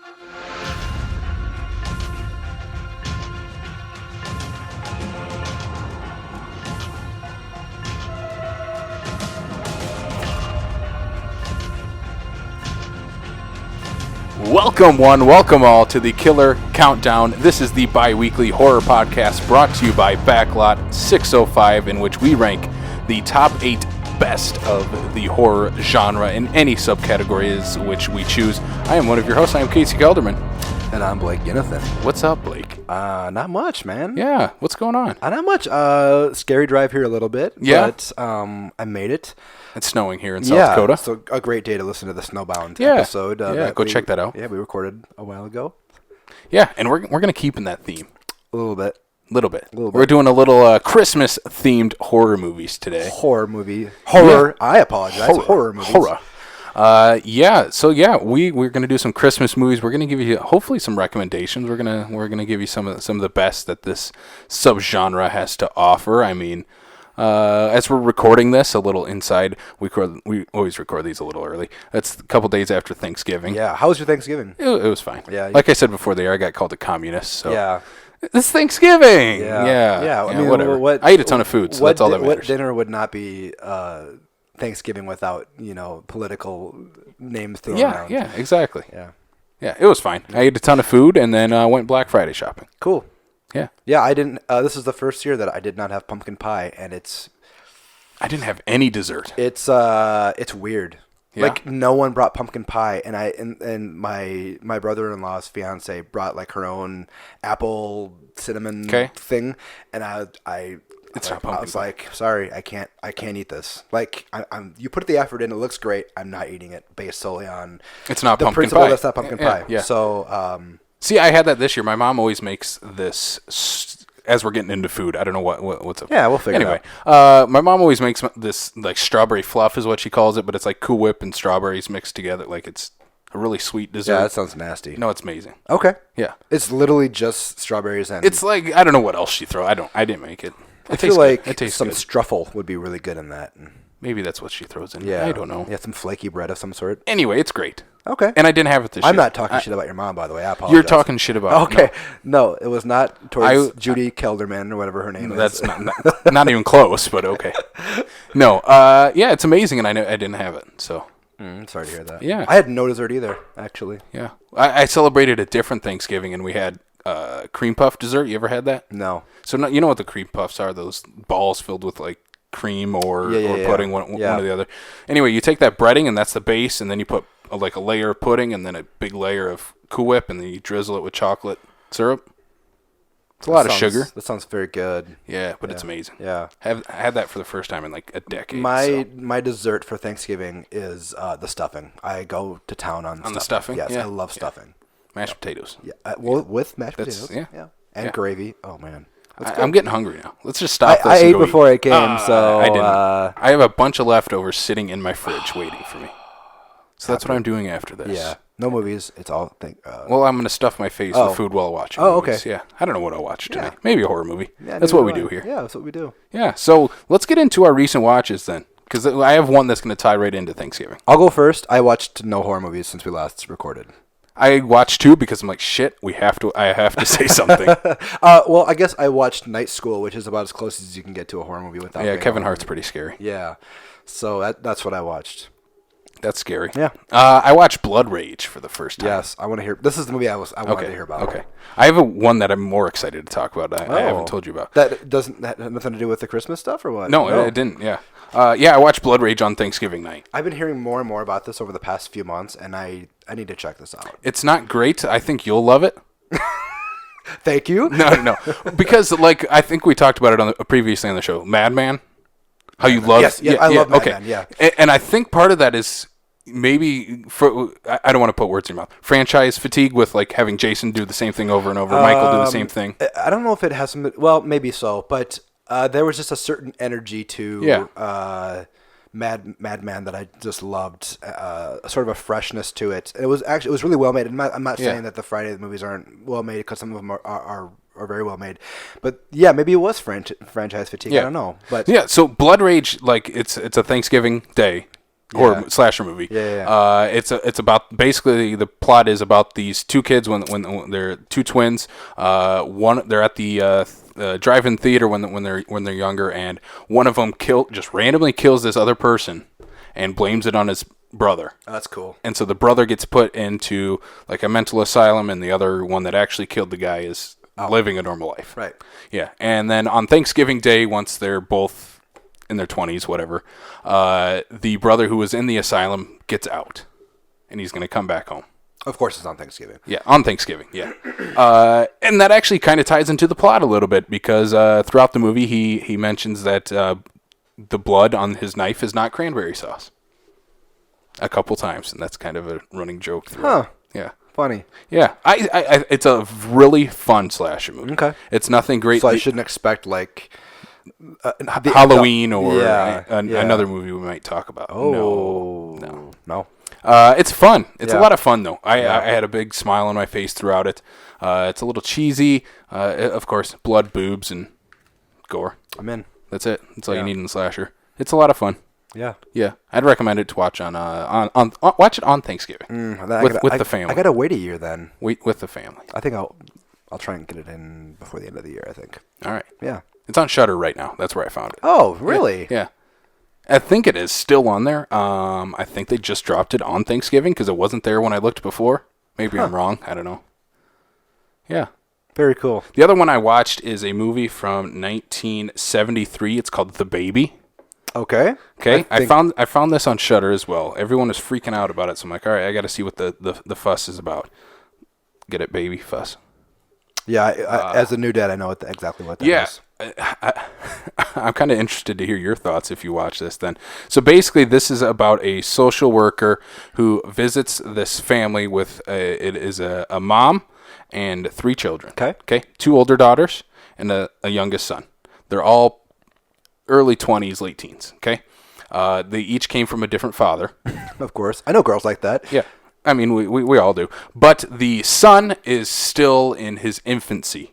Welcome one, welcome all to the Killer Countdown. This is the bi-weekly horror podcast brought to you by Backlot 605, in which we rank the top 8 best of the horror genre in any subcategories which we choose. I am one of your hosts. I am Casey Kelderman. And I'm Blake Ginithan. What's up, Blake? Not much, man. Yeah, what's going on? Not much. Scary drive here a little bit. Yeah. But I made it. It's snowing here in South Dakota. So a great day to listen to the Snowbound episode. Go check that out. Yeah, we recorded a while ago. Yeah, and we're going to keep in that theme. A little bit. We're doing a little Christmas-themed horror movies today. Horror. Yeah. I apologize. Horror movies. Horror. We're gonna do some Christmas movies. We're gonna give you hopefully some recommendations. We're gonna give you some of the best that this subgenre has to offer. I mean, as we're recording this, a little inside, we always record these a little early. That's a couple days after Thanksgiving. Yeah. How was your Thanksgiving? It was fine. Yeah. Like I said before the air, I got called a communist. So yeah. It's Thanksgiving. Yeah. I mean, whatever. I ate a ton of food, so that's all that matters. What dinner would not be Thanksgiving without, political names thrown around? Yeah, exactly. Yeah, it was fine. I ate a ton of food and then went Black Friday shopping. Cool. Yeah. Yeah, I didn't. This is the first year that I did not have pumpkin pie, and I didn't have any dessert. It's weird. Yeah? Like no one brought pumpkin pie, and my brother-in-law's fiance brought like her own apple cinnamon thing, and I was like, sorry, I can't eat this. Like, you put the effort in, it looks great. I'm not eating it based solely on it's not the pumpkin principle pie. That's not pumpkin pie. Yeah. So, see, I had that this year. My mom always makes this as we're getting into food. I don't know what's up. Yeah, we'll figure it out. My mom always makes this like strawberry fluff is what she calls it, but it's like Cool Whip and strawberries mixed together. Like it's a really sweet dessert. Yeah, that sounds nasty. No, it's amazing. Okay. Yeah. It's literally just strawberries and... It's like, I don't know what else she throw. I didn't make it. I feel like some struffle would be really good in that. Maybe that's what she throws in. Yeah. I don't know. Yeah, some flaky bread of some sort. Anyway, it's great. Okay. And I didn't have it this year. I'm not talking shit about your mom, by the way. I apologize. You're talking shit about Okay. No, it was not towards Judy Kelderman or whatever her name is. That's not even close, but okay. No. It's amazing, and I didn't have it, so... sorry to hear that. Yeah. I had no dessert either, actually. Yeah. I celebrated a different Thanksgiving, and we had cream puff dessert. You ever had that? No. So you know what the cream puffs are? Those balls filled with like cream or pudding, one or the other. Anyway, you take that breading, and that's the base, and then you put a layer of pudding, and then a big layer of Cool Whip, and then you drizzle it with chocolate syrup. It's a lot of sugar. That sounds very good. Yeah, but it's amazing. Yeah. I had that for the first time in like a decade. My dessert for Thanksgiving is the stuffing. I go to town on the stuffing. Yes, yeah. I love stuffing. Mashed potatoes. Yeah, with mashed potatoes. Yeah. And gravy. Oh man, I'm getting hungry now. Let's just stop this. I ate before I came, so I didn't. I have a bunch of leftovers sitting in my fridge waiting for me. So that's what I'm doing after this. Yeah. No movies. It's all well, I'm going to stuff my face with food while watching movies. Okay. Yeah. I don't know what I'll watch today. Maybe a horror movie. Yeah, that's what we do here. Yeah, that's what we do. Yeah. So let's get into our recent watches then, because I have one that's going to tie right into Thanksgiving. I'll go first. I watched no horror movies since we last recorded. I watched 2 because I'm like, shit, I have to say something. Well, I guess I watched Night School, which is about as close as you can get to a horror movie without. Yeah, Kevin Hart's pretty scary. Yeah. So that's what I watched. That's scary. Yeah. I watched Blood Rage for the first time. Yes, I want to hear. This is the movie I wanted to hear about. Okay. I have one that I'm more excited to talk about. I haven't told you about. That doesn't have nothing to do with the Christmas stuff or what? No, it didn't. Yeah. I watched Blood Rage on Thanksgiving night. I've been hearing more and more about this over the past few months, and I need to check this out. It's not great. I think you'll love it. Thank you. No. Because I think we talked about it previously on the show. Madman. How you love. Yes, I love Madman. Yeah. And I think part of that is maybe I don't want to put words in your mouth. Franchise fatigue with having Jason do the same thing over and over, Michael do the same thing. I don't know if it has some. Well, maybe so, but there was just a certain energy to Madman that I just loved. Sort of a freshness to it. It was really well made. I'm not saying that the Friday movies aren't well made, because some of them are very well made, but yeah, maybe it was franchise fatigue. I don't know, but yeah. So Blood Rage, it's a Thanksgiving day. horror slasher movie. Yeah. It's about basically the plot is about these two kids when they're two twins. They're at the drive-in theater when they're younger, and one of them just randomly kills this other person and blames it on his brother. Oh, that's cool. And so the brother gets put into like a mental asylum, and the other one that actually killed the guy is living a normal life. Right. Yeah. And then on Thanksgiving Day, once they're both in their 20s, whatever, the brother who was in the asylum gets out, and he's going to come back home. Of course, it's on Thanksgiving. Yeah, on Thanksgiving, yeah. And that actually kind of ties into the plot a little bit, because throughout the movie, he mentions that the blood on his knife is not cranberry sauce. A couple times, and that's kind of a running joke throughout. Huh. Yeah. Funny. Yeah. I it's a really fun slasher movie. Okay. It's nothing great. So I shouldn't expect, like... Halloween or another movie we might talk about. Oh. No. It's fun. It's a lot of fun, though. I had a big smile on my face throughout it. It's a little cheesy. Of course, blood, boobs, and gore. I'm in. That's it. That's all you need in the slasher. It's a lot of fun. Yeah. Yeah. I'd recommend it to watch watch it on Thanksgiving with the family. I gotta wait a year then. Wait with the family. I think I'll try and get it in before the end of the year, I think. All right. Yeah. It's on Shudder right now. That's where I found it. Oh, really? Yeah. I think it is still on there. I think they just dropped it on Thanksgiving because it wasn't there when I looked before. Maybe I'm wrong. I don't know. Yeah. Very cool. The other one I watched is a movie from 1973. It's called The Baby. Okay. I found this on Shudder as well. Everyone is freaking out about it, so I'm like, all right, I got to see what the fuss is about. Get it, baby fuss. Yeah, as a new dad, I know exactly what that is. I'm kind of interested to hear your thoughts if you watch this then. So basically, this is about a social worker who visits this family with it is a mom and 3 children. Okay. 2 older daughters and a youngest son. They're all early 20s, late teens. Okay. They each came from a different father. Of course. I know girls like that. Yeah. I mean, we all do. But the son is still in his infancy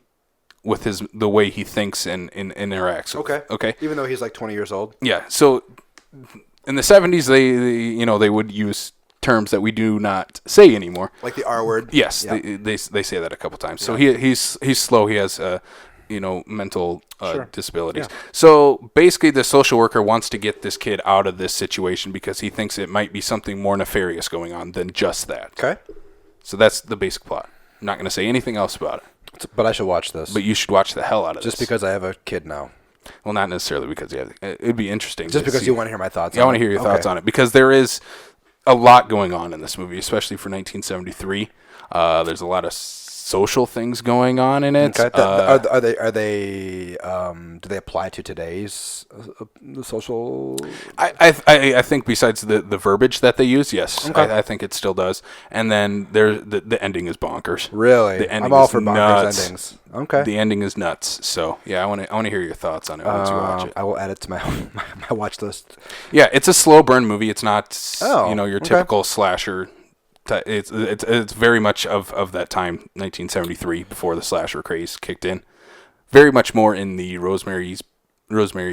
with the way he thinks and interacts. Okay. Even though he's like 20 years old. Yeah. So in the 70s, they would use terms that we do not say anymore. Like the R word. Yes. Yeah. They say that a couple times. So he's slow. He has mental disabilities. Yeah. So basically, the social worker wants to get this kid out of this situation because he thinks it might be something more nefarious going on than just that. Okay. So that's the basic plot. I'm not going to say anything else about it. But I should watch this. But you should watch the hell out of this. Just because I have a kid now. Well, not necessarily because it'd be interesting. Just because you want to hear my thoughts on it. I want to hear your thoughts on it because there is a lot going on in this movie, especially for 1973. There's a lot of social things going on in it. Okay. Are they do they apply to today's social? I think besides the verbiage that they use, yes. Okay. I think it still does. And then the ending is bonkers. Really? I'm all for bonkers endings. Okay. The ending is nuts. So yeah, I want to hear your thoughts on it once you watch it. I will add it to my watch list. Yeah, it's a slow burn movie. It's not your typical slasher. It's very much of that time, 1973, before the slasher craze kicked in. Very much more in the Rosemary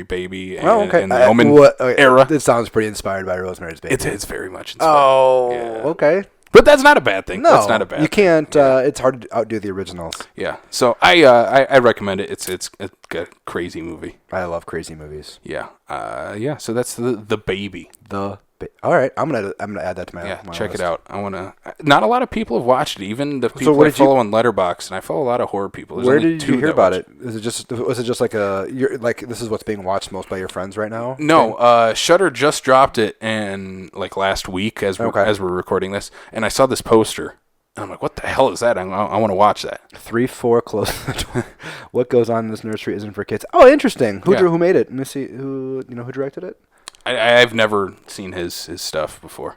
Baby and the Omen era. It sounds pretty inspired by Rosemary's Baby. It's very much inspired. Okay. But that's not a bad thing. No, that's not a bad thing. You can't. It's hard to outdo the originals. Yeah. So I recommend it. It's a crazy movie. I love crazy movies. Yeah. So that's the Baby. All right, I'm gonna add that to my check list. it out. I wanna. Not a lot of people have watched it. Even the people I follow on Letterboxd, and I follow a lot of horror people. Where did you hear about it? Was it just like this is what's being watched most by your friends right now? No, Shudder just dropped it and like last week as we're recording this, and I saw this poster. And I'm like, what the hell is that? I want to watch that. 3-4 close. What goes on in this nursery isn't for kids. Oh, interesting. Who made it? Let me see. Who directed it? I've never seen his stuff before.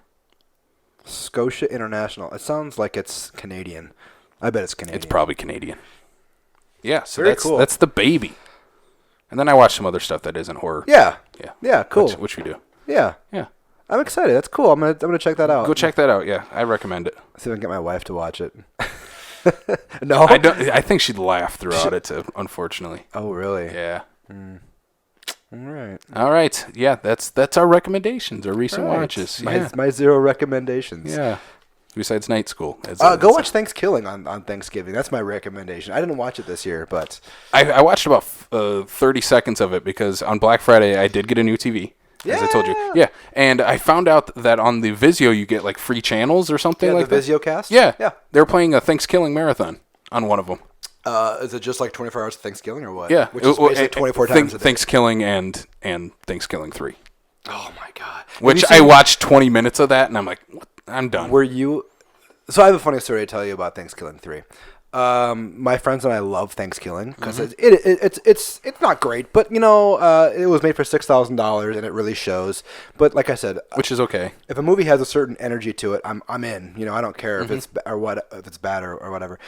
Scotia International. It sounds like it's Canadian. I bet it's Canadian. It's probably Canadian. Yeah, so Very cool. That's The Baby. And then I watched some other stuff that isn't horror. Yeah. Cool. Which we do. Yeah. I'm excited. That's cool. I'm gonna check that out. Go check that out. Yeah, I recommend it. See if I can get my wife to watch it. No, I think she'd laugh throughout it. Unfortunately. Oh, really? Yeah. All right. Yeah, that's our recommendations, our recent watches. My 0 recommendations. Yeah. Besides Night School. Go watch Thanksgiving on Thanksgiving. That's my recommendation. I didn't watch it this year, but... I watched about 30 seconds of it because on Black Friday I did get a new TV, as I told you. Yeah, and I found out that on the Vizio you get like free channels or something like that. The Vizio cast? Yeah. They were playing a Thanksgiving marathon on one of them. Is it just like 24 hours of Thanksgiving or what? Yeah. Which is basically 24 times a day. Thanksgiving and Thanksgiving 3. Oh, my God. Which I watched 20 minutes of that, and I'm like, what? I'm done. Were you... So I have a funny story to tell you about Thanksgiving 3. My friends and I love Thanksgiving because it's not great, but it was made for $6,000 and it really shows. But like I said, which is okay. If a movie has a certain energy to it, I'm in. I don't care if it's if it's bad or whatever.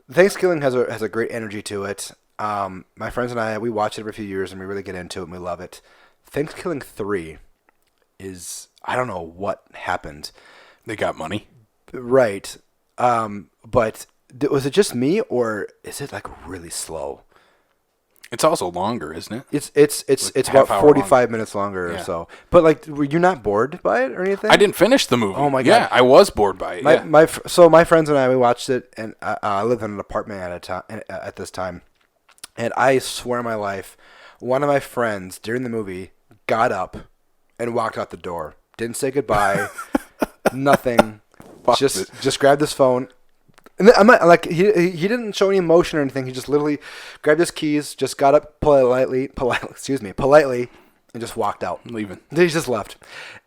Thanksgiving has a great energy to it. My friends and I, we watch it every few years and we really get into it and we love it. Thanksgiving 3 is, I don't know what happened. They got money. Right. But was it just me or is it like really slow? It's also longer, isn't it? It's about 45 minutes longer or so. But like, were you not bored by it or anything? I didn't finish the movie. Oh my God. Yeah, I was bored by it. So my friends and I, we watched it, and I lived in an apartment at this time, and I swear on my life, one of my friends during the movie got up and walked out the door. Didn't say goodbye. Nothing. Just grabbed his phone. And I'm not, like he didn't show any emotion or anything. He just literally grabbed his keys, just got up politely, and just walked out. Leaving. He just left.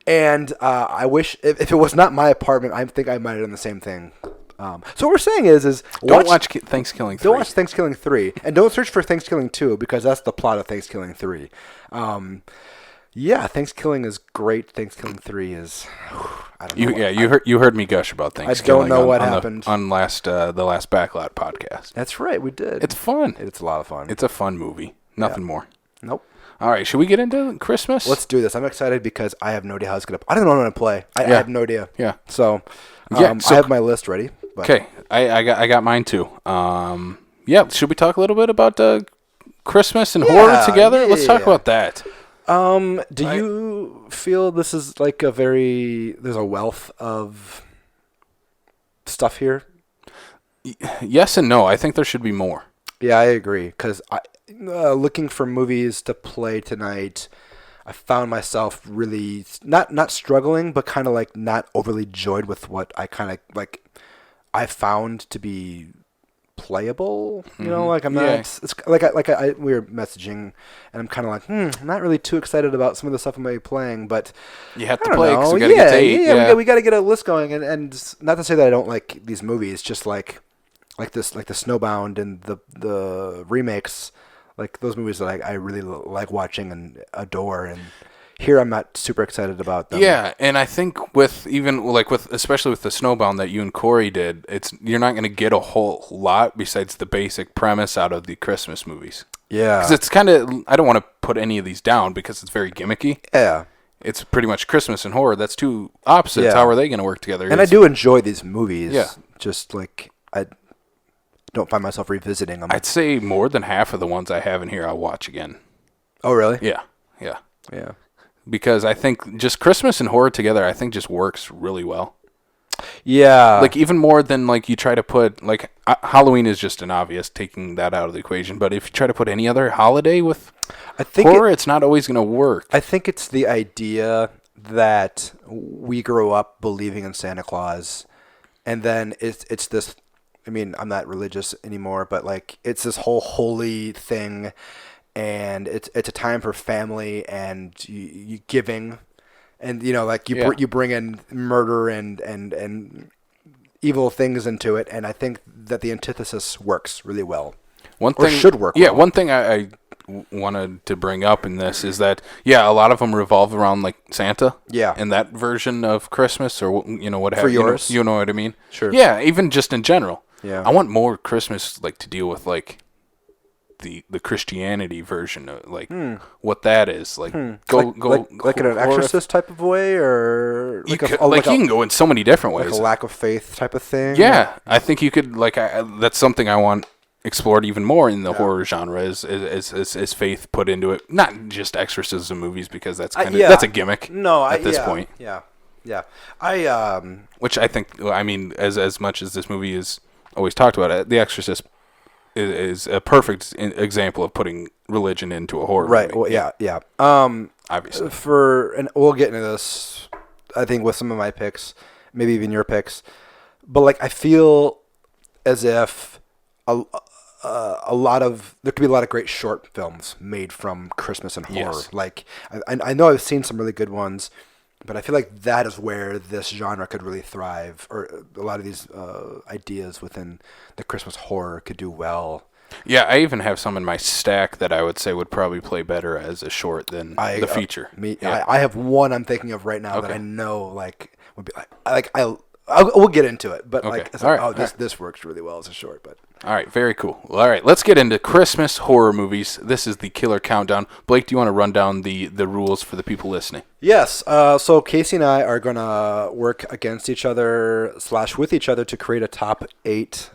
And I wish if it was not my apartment, I think I might have done the same thing. So what we're saying is don't watch Thanksgiving 3. Don't watch Thanksgiving 3, and don't search for Thanksgiving 2 because that's the plot of Thanksgiving 3. Yeah, Thanksgiving is great. Thanksgiving 3 is. I don't know. You heard me gush about Thanksgiving. I don't know what happened on the last Backlot podcast. That's right, we did. It's fun. It's a lot of fun. It's a fun movie. Nothing more. Nope. All right, should we get into Christmas? Let's do this. I'm excited because I have no idea how it's gonna. I don't know what I'm gonna play. I have no idea. Yeah. So, I have my list ready. Okay, I got mine too. Should we talk a little bit about Christmas and horror together? Let's talk about that. Do you feel this is like there's a wealth of stuff here? Yes and no. I think there should be more. Yeah, I agree. Because looking for movies to play tonight, I found myself really not struggling, but kind of like not overly joyed with what I kind of like. I found to be playable, like I'm not. It's like we were messaging, and I'm kind of like, I'm not really too excited about some of the stuff I may be playing, but you have to play because we gotta get to 8. We got to get a list going, and not to say that I don't like these movies, just like the Snowbound and the remakes, like those movies that I really like watching and adore, and here I'm not super excited about them. Yeah, and I think especially with the Snowbound that you and Corey did, you're not going to get a whole lot besides the basic premise out of the Christmas movies. Yeah. Because it's kind of, I don't want to put any of these down because it's very gimmicky. Yeah. It's pretty much Christmas and horror. That's two opposites. Yeah. How are they going to work together? And I do enjoy these movies. Yeah. Just like I don't find myself revisiting them. I'd say more than half of the ones I have in here I'll watch again. Oh, really? Yeah. Because I think just Christmas and horror together, I think just works really well. Yeah. Like even more than like you try to put like Halloween is just an obvious taking that out of the equation. But if you try to put any other holiday with horror, it's not always going to work. I think it's the idea that we grow up believing in Santa Claus, and then it's this. I mean, I'm not religious anymore, but like it's this whole holy thing. And it's a time for family and you giving, and you bring in murder and evil things into it, and I think that the antithesis works really well. Should work. Yeah, well. One thing I wanted to bring up in this is that a lot of them revolve around like Santa. Yeah. And that version of Christmas or what have for yours. You know what I mean? Sure. Yeah, even just in general. Yeah. I want more Christmas like to deal with like the Christianity version of like what that is like go like in an exorcist type of way, or you can go in so many different ways, like a lack of faith type of thing. Yeah, I think you could that's something I want explored even more in the horror genre is faith put into it. Not just exorcism movies, because that's kind of that's a gimmick. At this point. Yeah. Which I think, I mean, as much as this movie is always talked about, The Exorcist is a perfect example of putting religion into a horror movie. Right. Well, yeah. Obviously. And we'll get into this, I think, with some of my picks, maybe even your picks. But like, I feel as if there could be a lot of great short films made from Christmas and horror. Yes. Like, I know I've seen some really good ones, but I feel like that is where this genre could really thrive, or a lot of these ideas within the Christmas horror could do well. Yeah, I even have some in my stack that I would say would probably play better as a short than the feature. I have one I'm thinking of right now that I know would be we'll get into it, but this works really well as a short. But all right, very cool. All right, let's get into Christmas horror movies. This is the Killer Countdown. Blake, do you want to run down the rules for the people listening? Yes. So Casey and I are gonna work against each other / with each other to create a top 8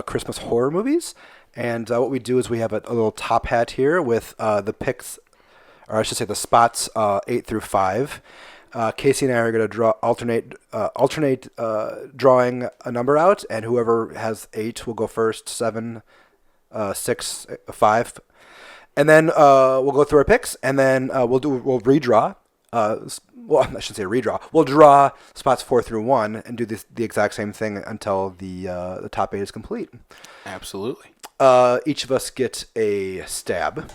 Christmas horror movies. And what we do is we have a little top hat here with the picks, or I should say the spots 8 through 5. Casey and I are going to alternate drawing a number out, and whoever has 8 will go first, 7, 6, 5, and then we'll go through our picks, and then we'll redraw. Well, I shouldn't say redraw. We'll draw spots 4 through 1 and do the exact same thing until the top 8 is complete. Absolutely. Each of us get a stab.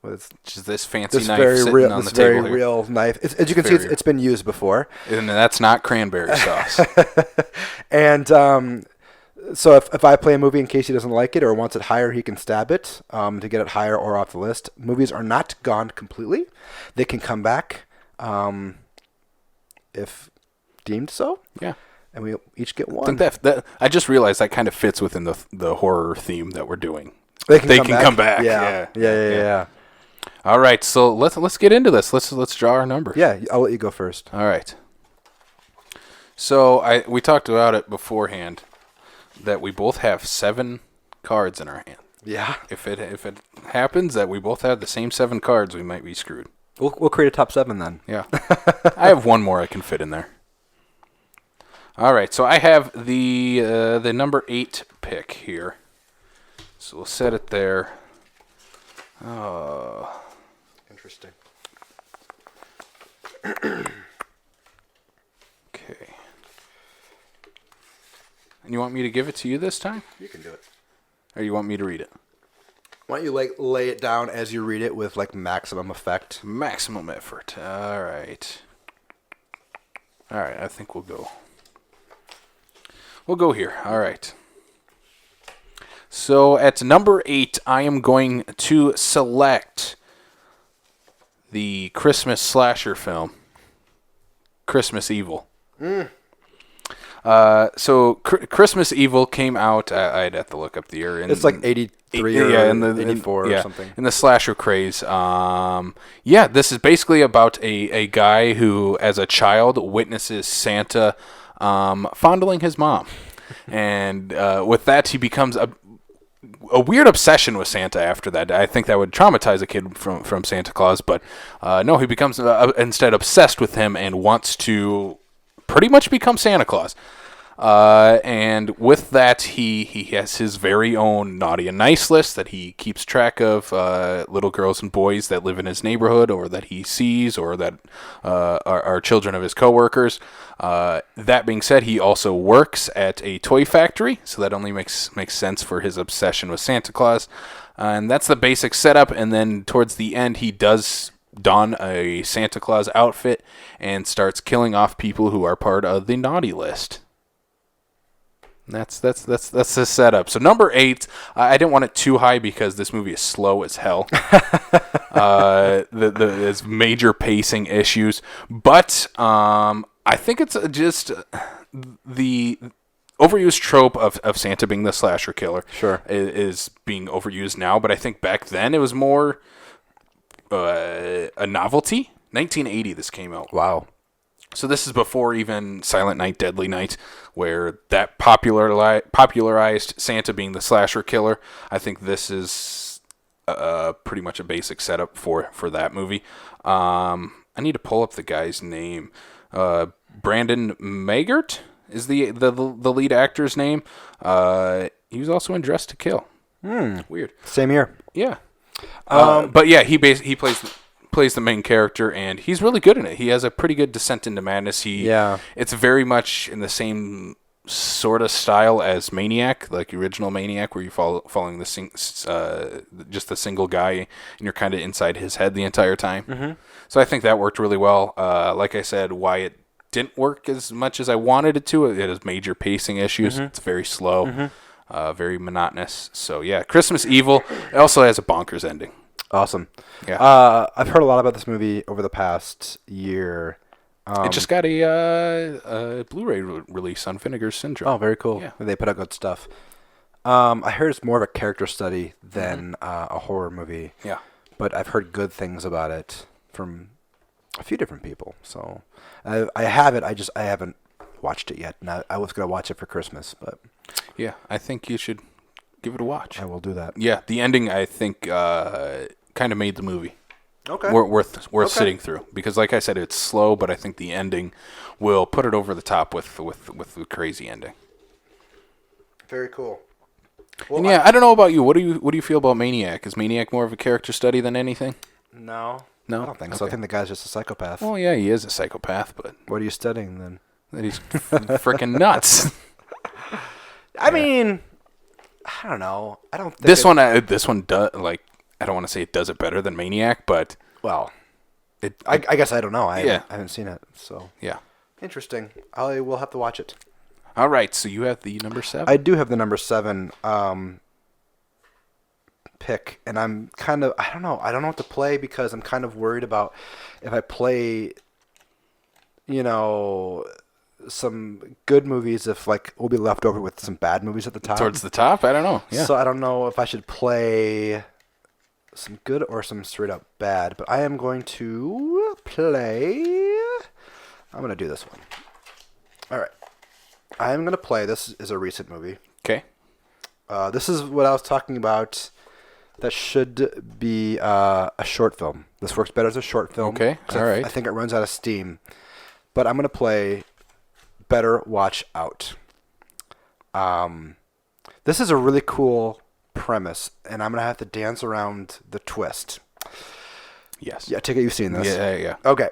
With just this fancy knife sitting on the table here. This very real knife. As you can see, it's been used before. And that's not cranberry sauce. And so if I play a movie and Casey doesn't like it or wants it higher, he can stab it to get it higher or off the list. Movies are not gone completely. They can come back if deemed so. Yeah. And we each get one. I think that I just realized that kind of fits within the horror theme that we're doing. They can come back. Yeah. All right, so let's get into this. Let's draw our numbers. Yeah, I'll let you go first. All right. So we talked about it beforehand that we both have 7 cards in our hand. Yeah. If it happens that we both have the same 7 cards, we might be screwed. We'll create a top 7 then. Yeah. I have one more I can fit in there. All right, so I have the number 8 pick here. So we'll set it there. Oh. Interesting. Okay. And you want me to give it to you this time? You can do it. Or you want me to read it? Why don't you lay it down as you read it with maximum effect? Maximum effort. All right. I think we'll go. We'll go here. All right. So at number 8, I am going to select the Christmas slasher film, Christmas Evil. So Christmas Evil came out. I'd have to look up the year. It's like 83 or 84 or something. In the slasher craze. This is basically about a guy who, as a child, witnesses Santa fondling his mom. And with that, he becomes a weird obsession with Santa after that. I think that would traumatize a kid from Santa Claus. But no, he becomes instead obsessed with him and wants to pretty much become Santa Claus. And with that, he has his very own naughty and nice list that he keeps track of little girls and boys that live in his neighborhood or that he sees or that are children of his coworkers. That being said, he also works at a toy factory, so that only makes sense for his obsession with Santa Claus. And that's the basic setup. And then towards the end, he does don a Santa Claus outfit and starts killing off people who are part of the naughty list. That's the setup. So number 8, I didn't want it too high because this movie is slow as hell. There's major pacing issues, but I think it's just the overused trope of Santa being the slasher killer. Sure, is being overused now, but I think back then it was more a novelty. 1980, this came out. Wow. So this is before even Silent Night, Deadly Night, where that popularized Santa being the slasher killer. I think this is pretty much a basic setup for that movie. I need to pull up the guy's name. Brandon Magert is the lead actor's name. He was also in Dressed to Kill. Weird. Same year. Yeah. But yeah, he plays the main character, and he's really good in it. He has a pretty good descent into madness. It's very much in the same sort of style as Maniac, like the original Maniac, where you're following just the single guy, and you're kind of inside his head the entire time. Mm-hmm. So I think that worked really well. Like I said, why it didn't work as much as I wanted it to, it has major pacing issues. Mm-hmm. It's very slow. Mm-hmm. Very monotonous. So yeah, Christmas Evil. It also has a bonkers ending. Awesome. Yeah. I've heard a lot about this movie over the past year. It just got a Blu-ray release on Vinegar Syndrome. Oh, very cool. Yeah. They put out good stuff. I heard it's more of a character study than a horror movie. Yeah. But I've heard good things about it from a few different people. So I have it. I haven't watched it yet. And I was going to watch it for Christmas, but yeah, I think you should give it a watch. I will do that. Yeah, the ending I think kind of made the movie. Okay. Worth sitting through, because like I said, it's slow, but I think the ending will put it over the top with the crazy ending. Very cool. Well, and yeah, I don't know about you. What do you feel about Maniac? Is Maniac more of a character study than anything? No, I don't think so. I think the guy's just a psychopath. Well, yeah, he is a psychopath, but what are you studying then? That he's freaking nuts. I mean, I don't know. I don't think this one does, like, I don't want to say it does it better than Maniac, but well, I guess I don't know. I haven't seen it, so yeah. Interesting. I will have to watch it. All right, so you have the number 7. I do have the number 7 pick, and I'm kind of I don't know what to play, because I'm kind of worried about if I play, some good movies, if like we'll be left over with some bad movies at the top. Towards the top? I don't know. Yeah. So I don't know if I should play some good or some straight up bad, but I am going to play. I'm going to do this one. All right. I am going to play. This is a recent movie. Okay. This is what I was talking about. That should be a short film. This works better as a short film. Okay. All right. I think it runs out of steam. But I'm going to play Better Watch Out. This is a really cool premise, and I'm going to have to dance around the twist. Yes. Yeah, I take it you've seen this. Yeah. Okay.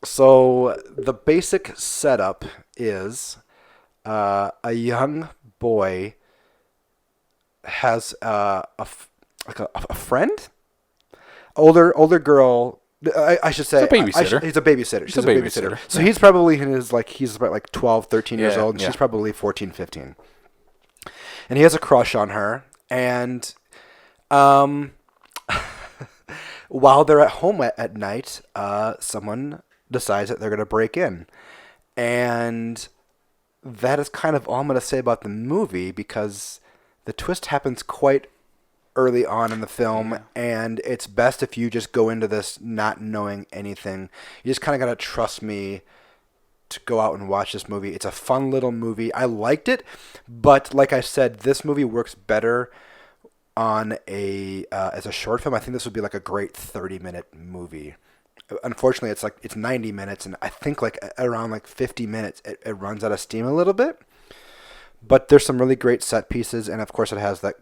So the basic setup is a young boy has a friend, older girl. I should say he's a babysitter. He's a babysitter. She's a babysitter. So yeah. He's probably he's about 12, 13 years old, and yeah. she's probably 14, 15. And he has a crush on her, and while they're at home at night, someone decides that they're going to break in. And that is kind of all I'm going to say about the movie, because the twist happens quite early on in the film, and it's best if you just go into this not knowing anything. You just kind of got to trust me to go out and watch this movie. It's a fun little movie. I liked it, but like I said, this movie works better on as a short film. I think this would be like a great 30-minute movie. Unfortunately, it's 90 minutes, and I think around 50 minutes it runs out of steam a little bit. But there's some really great set pieces, and of course it has the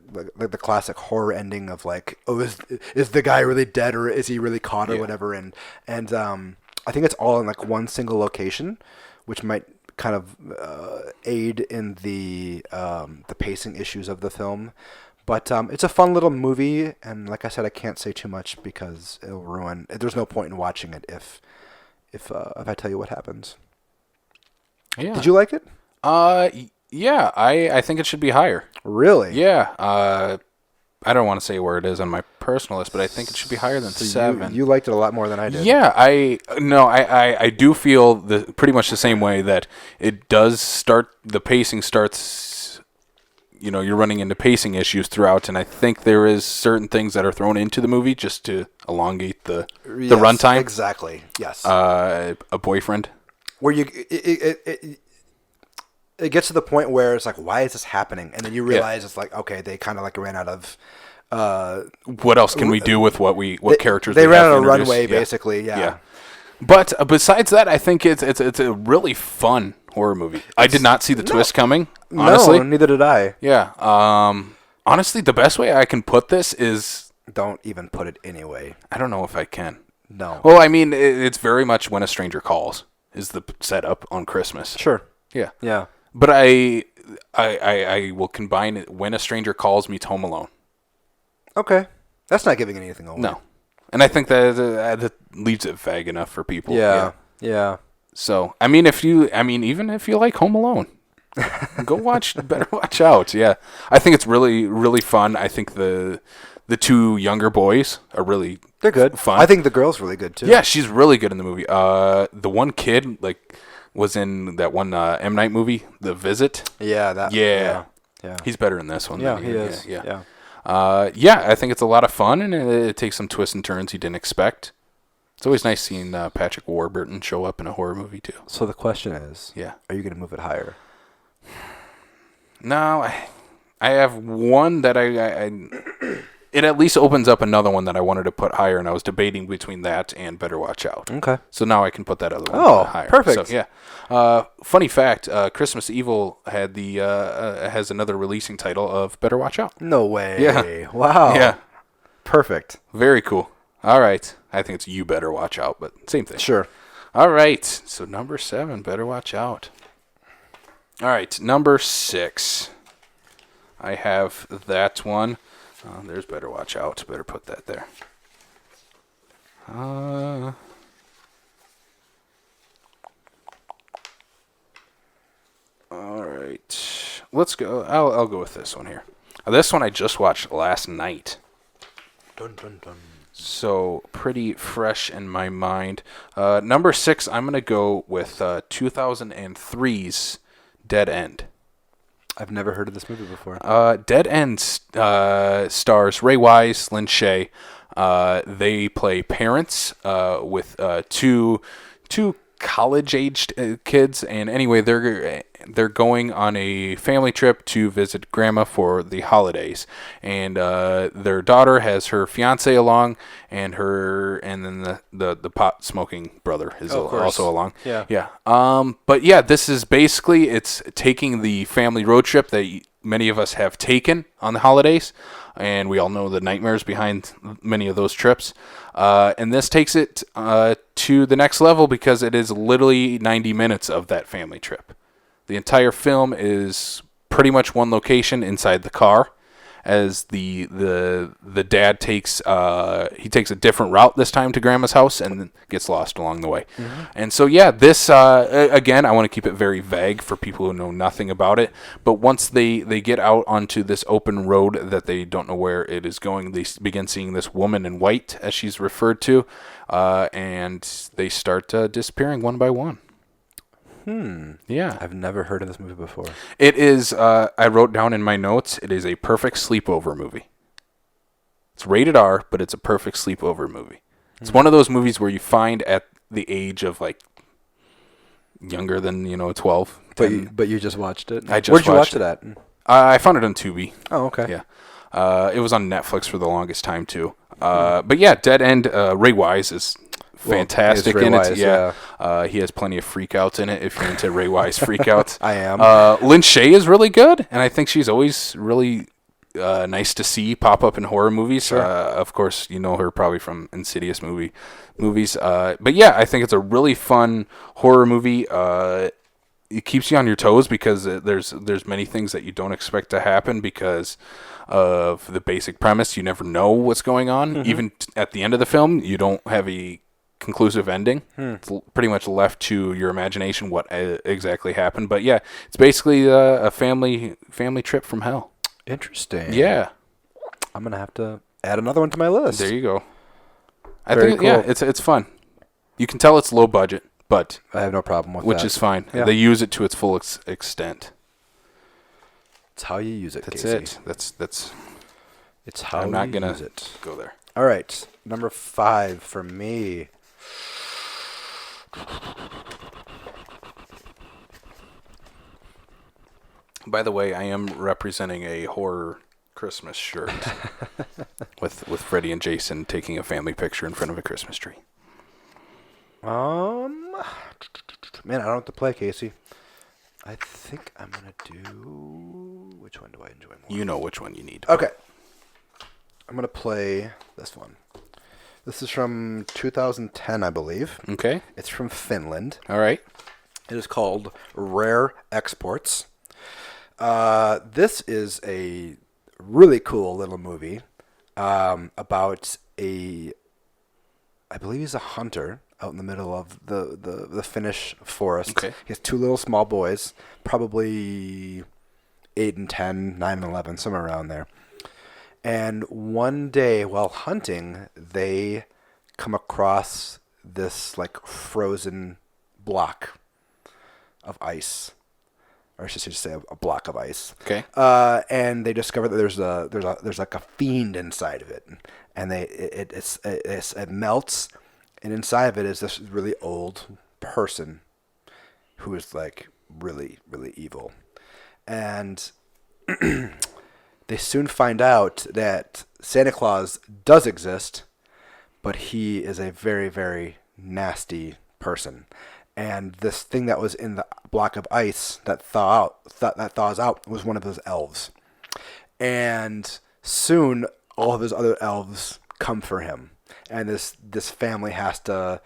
classic horror ending of is the guy really dead, or is he really caught, or whatever. And I think it's all in one single location, which might kind of aid in the pacing issues of the film. But it's a fun little movie, and like I said, I can't say too much because it'll ruin. There's no point in watching it if I tell you what happens. Yeah. Did you like it? Yeah, I think it should be higher. Really? Yeah. I don't want to say where it is on my personal list, but I think it should be higher than 7. You liked it a lot more than I did. Yeah, I do feel pretty much the same way, that it does start. The pacing starts. You're running into pacing issues throughout, and I think there is certain things that are thrown into the movie just to elongate the runtime. Exactly. Yes. A boyfriend. where it gets to the point where it's like, why is this happening? And then you realize it's like, okay, they kind of like ran out of. What else can we do with what characters they ran out of runway, basically? Yeah. But besides that, I think it's a really fun horror movie. I did not see the twist coming. Honestly, no, neither did I. Yeah. Honestly, the best way I can put this is don't even put it anyway. I don't know if I can. No. Well, I mean, it's very much When a Stranger Calls is the setup on Christmas. Sure. Yeah. Yeah. But I will combine it When a Stranger Calls meets Home Alone. Okay. That's not giving anything away. No. And I think that leaves it vague enough for people. Yeah. So, even if you like Home Alone, go watch Better Watch Out. Yeah. I think it's really, really fun. I think the two younger boys are really they're good. Fun. I think the girl's really good too. Yeah, she's really good in the movie. The one kid was in that one M. Night movie, The Visit. Yeah, Yeah. He's better in this one. Yeah, he is. Yeah. I think it's a lot of fun, and it takes some twists and turns you didn't expect. It's always nice seeing Patrick Warburton show up in a horror movie too. So the question is, are you going to move it higher? No, I have one that it at least opens up another one that I wanted to put higher, and I was debating between that and Better Watch Out. Okay. So now I can put that other one higher. Perfect. So, yeah. Funny fact, Christmas Evil had has another releasing title of Better Watch Out. No way. Yeah. Wow. Yeah. Perfect. Very cool. All right. I think it's You Better Watch Out, but same thing. Sure. All right. So number 7, Better Watch Out. All right. Number 6. I have that one. There's Better Watch Out. Better put that there. All right. Let's go. I'll go with this one here. This one I just watched last night. Dun, dun, dun. So pretty fresh in my mind. Number 6, I'm going to go with 2003's Dead End. I've never heard of this movie before. Dead End stars Ray Wise, Lynn Shay. They play parents with two college-aged kids, and anyway, they're going on a family trip to visit grandma for the holidays, and their daughter has her fiance along, and then the pot smoking brother is also along. Yeah. But yeah, this is basically it's taking the family road trip that many of us have taken on the holidays, and we all know the nightmares behind many of those trips. And this takes it to the next level because it is literally 90 minutes of that family trip. The entire film is pretty much one location inside the car, as the dad takes a different route this time to grandma's house and gets lost along the way. Mm-hmm. And so yeah, this again, I want to keep it very vague for people who know nothing about it. But once they get out onto this open road that they don't know where it is going, they begin seeing this woman in white, as she's referred to, and they start disappearing one by one. Yeah. I've never heard of this movie before. It is, I wrote down in my notes, it is a perfect sleepover movie. It's rated R, but it's a perfect sleepover movie. It's one of those movies where you find at the age of younger than 12. But you just watched it. I just Where'd you watch watched it at? I found it on Tubi. Oh, okay. Yeah. It was on Netflix for the longest time too. But yeah, Dead End. Ray Wise is fantastic in it. He has plenty of freakouts in it. If you're into Ray Wise freakouts, I am. Lynn Shay is really good, and I think she's always really nice to see pop up in horror movies. Sure. Of course, you know her probably from Insidious movies. But yeah, I think it's a really fun horror movie. It keeps you on your toes because there's many things that you don't expect to happen because of the basic premise. You never know what's going on. Mm-hmm. Even at the end of the film, you don't have a conclusive ending. It's pretty much left to your imagination what exactly happened. But yeah, it's basically a family trip from hell. Interesting. Yeah. I'm gonna have to add another one to my list. There you go. I Very think cool. yeah, it's fun. You can tell it's low budget, but I have no problem with that. which is fine. Yeah. They use it to its full extent. It's how you use it. That's Casey. it. That's. It's how I'm not you gonna use it. go there. All right, number 5 for me. By the way, I am representing a horror Christmas shirt with Freddy and Jason taking a family picture in front of a Christmas tree. Man, I don't have to play, Casey. I think I'm gonna do. Which one do I enjoy more? You know which one you need. Okay. I'm gonna play this one. This is from 2010, I believe. Okay. It's from Finland. All right. It is called Rare Exports. This is a really cool little movie about I believe he's a hunter out in the middle of the Finnish forest. Okay. He has two little small boys, probably 8 and 10, 9 and 11, somewhere around there. And one day while hunting, they come across this like frozen block of ice. Or I should just say a block of ice. Okay. And they discover that there's like a fiend inside of it, and it melts, and inside of it is this really old person who is like really, really evil, and they soon find out that Santa Claus does exist, but he is a very, very nasty person. And this thing that was in the block of ice that thaws out was one of his elves. And soon all of his other elves come for him. And this family has to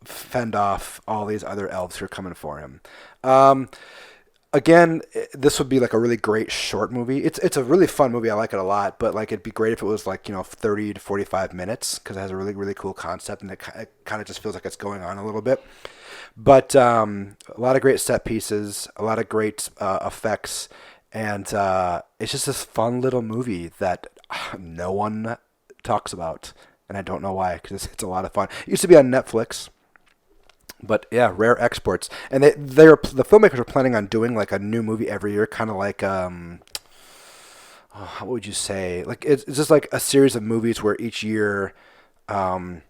fend off all these other elves who are coming for him. Again, this would be like a really great short movie. It's a really fun movie. I like it a lot, but like it'd be great if it was like 30 to 45 minutes because it has a really, really cool concept and it kind of just feels like it's going on a little bit. But a lot of great set pieces, a lot of great effects, and it's just this fun little movie that no one talks about, and I don't know why because it's a lot of fun. It used to be on Netflix. But yeah, Rare Exports, and the filmmakers are planning on doing like a new movie every year, kind of like how would you say? Like it's just like a series of movies where each year, it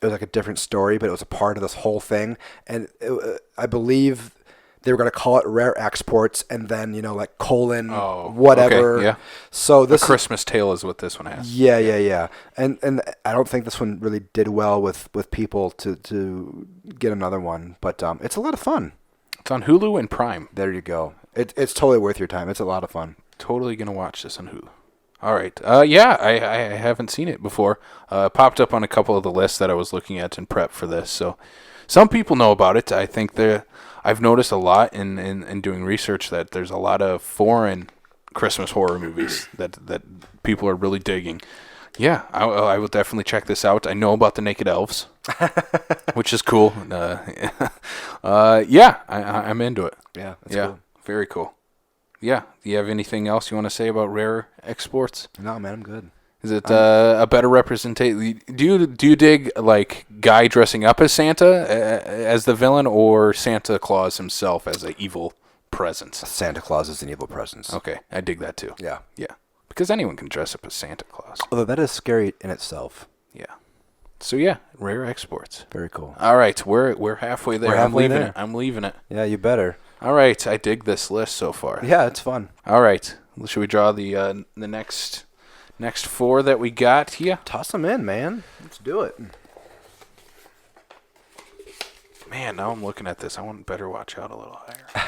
was like a different story, but it was a part of this whole thing, and I believe they were going to call it Rare Exports, and then like colon whatever. Okay, yeah. So this A Christmas Tale is what this one has. Yeah. And I don't think this one really did well with people to get another one, but it's a lot of fun. It's on Hulu and Prime. There you go. It's totally worth your time. It's a lot of fun. Totally gonna watch this on Hulu. All right. Yeah, I haven't seen it before. Popped up on a couple of the lists that I was looking at in prep for this. So some people know about it. I think I've noticed a lot in doing research that there's a lot of foreign Christmas horror movies that people are really digging. Yeah, I will definitely check this out. I know about the Naked Elves, which is cool. Yeah, I'm into it. Yeah, that's cool. Very cool. Yeah, do you have anything else you want to say about Rare Exports? No, man, I'm good. Is it a better representation? Do you dig like guy dressing up as Santa as the villain, or Santa Claus himself as an evil presence? Santa Claus is an evil presence. Okay, I dig that too. Yeah. Because anyone can dress up as Santa Claus. Although that is scary in itself. Yeah. So yeah, Rare Exports. Very cool. All right, we're halfway there. I'm leaving it. Yeah, you better. All right, I dig this list so far. Yeah, it's fun. All right, should we draw the next four that we got here? Toss them in, man. Let's do it. Man, now I'm looking at this. I want better watch out a little higher.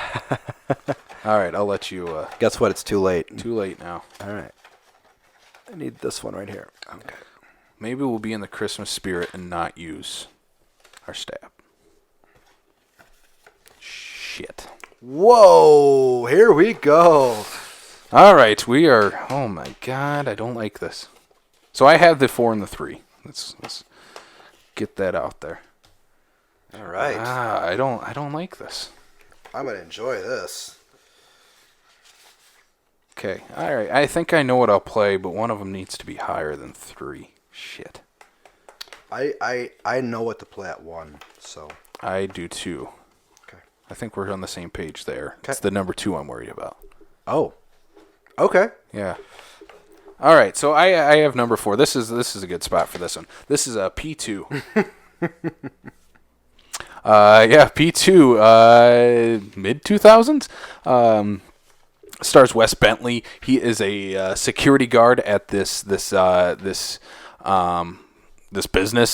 All right, I'll let you. Guess what? It's too late. Too late now. All right. I need this one right here. Okay. Maybe we'll be in the Christmas spirit and not use our stab. Shit. Whoa! Here we go. All right, we are. Oh my God, I don't like this. So I have the 4 and the 3. Let's get that out there. All right. I don't like this. I'm gonna enjoy this. Okay. All right. I think I know what I'll play, but one of them needs to be higher than 3. Shit. I know what to play at 1, so. I do too. Okay. I think we're on the same page there. Okay. It's the number 2 I'm worried about. Oh. Okay. Yeah. All right. So I have number 4. This is a good spot for this one. This is a P2. Yeah, P2, mid 2000s. Stars Wes Bentley. He is a security guard at this business,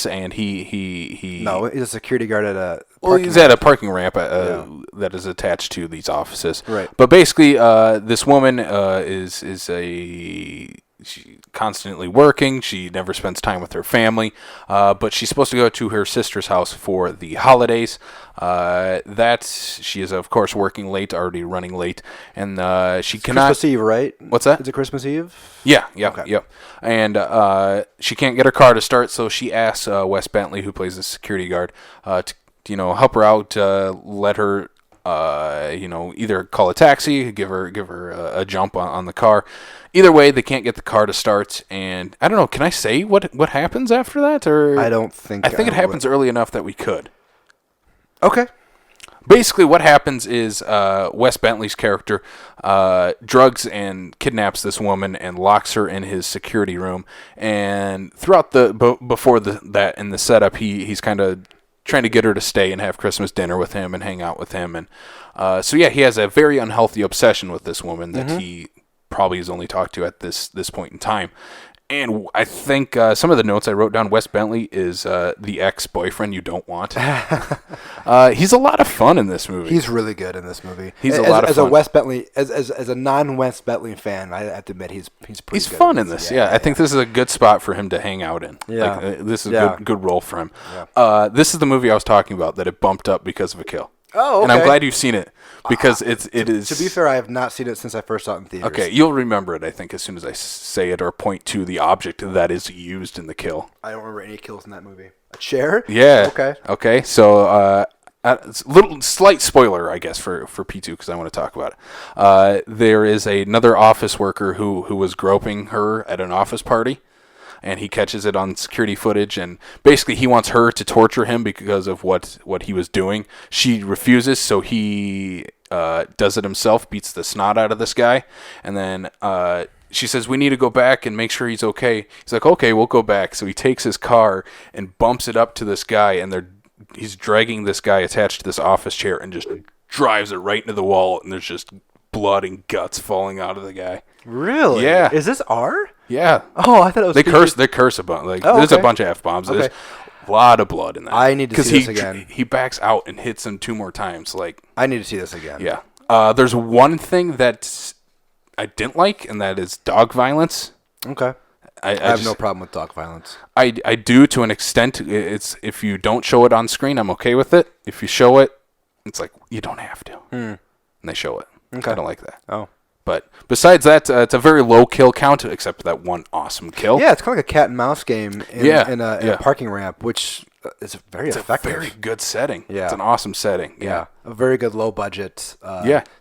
and he No, he's a security guard at a. He's at a parking ramp that is attached to these offices. Right. But basically, this woman she's constantly working. She never spends time with her family. But she's supposed to go to her sister's house for the holidays. She is, of course, working late, already running late. And she cannot... Christmas Eve, right? What's that? Is it Christmas Eve? Yeah. Okay. Yep. And she can't get her car to start, so she asks Wes Bentley, who plays the security guard, to help her out, let her... either call a taxi, give her a jump on the car. Either way, they can't get the car to start, and I don't know. Can I say what happens after that? Or I don't think. I think it happens early enough that we could. Okay. Basically, what happens is Wes Bentley's character drugs and kidnaps this woman and locks her in his security room. And throughout before that in the setup, he's kind of trying to get her to stay and have Christmas dinner with him and hang out with him. And he has a very unhealthy obsession with this woman that he probably has only talked to at this point in time. And I think some of the notes I wrote down, Wes Bentley is the ex-boyfriend you don't want. He's a lot of fun in this movie. He's really good in this movie. He's a lot of fun. As a Wes Bentley, as a non-Wes Bentley fan, I have to admit he's pretty good. He's fun in this. Yeah, I think this is a good spot for him to hang out in. Yeah. This is a good role for him. Yeah. This is the movie I was talking about that it bumped up because of a kill. Oh, okay. And I'm glad you've seen it because it is. To be fair, I have not seen it since I first saw it in theaters. Okay, you'll remember it, I think, as soon as I say it or point to the object that is used in the kill. I don't remember any kills in that movie. A chair? Yeah. Okay. Okay, so it's a little slight spoiler, I guess, for P2 because I want to talk about it. There is another office worker who was groping her at an office party. And he catches it on security footage, and basically he wants her to torture him because of what he was doing. She refuses, so he does it himself, beats the snot out of this guy, and then she says, "We need to go back and make sure he's okay." He's like, "Okay, we'll go back." So he takes his car and bumps it up to this guy, and he's dragging this guy attached to this office chair and just drives it right into the wall, and there's just blood and guts falling out of the guy. Really? Yeah. Is this R? Yeah. Oh, I thought it was. They curse a bunch. There's a bunch of F-bombs. Okay. There's a lot of blood in that. I need to see this again. He backs out and hits him 2 more times. I need to see this again. Yeah. There's one thing that I didn't like, and that is dog violence. Okay. I have no problem with dog violence. I do to an extent. It's if you don't show it on screen, I'm okay with it. If you show it, it's like you don't have to. And they show it. Okay. I don't like that. Oh. But besides that, it's a very low kill count, except for that one awesome kill. Yeah, it's kind of like a cat and mouse game in a parking ramp, which is very effective. It's a very good setting. Yeah. It's an awesome setting. Yeah. A very good low budget,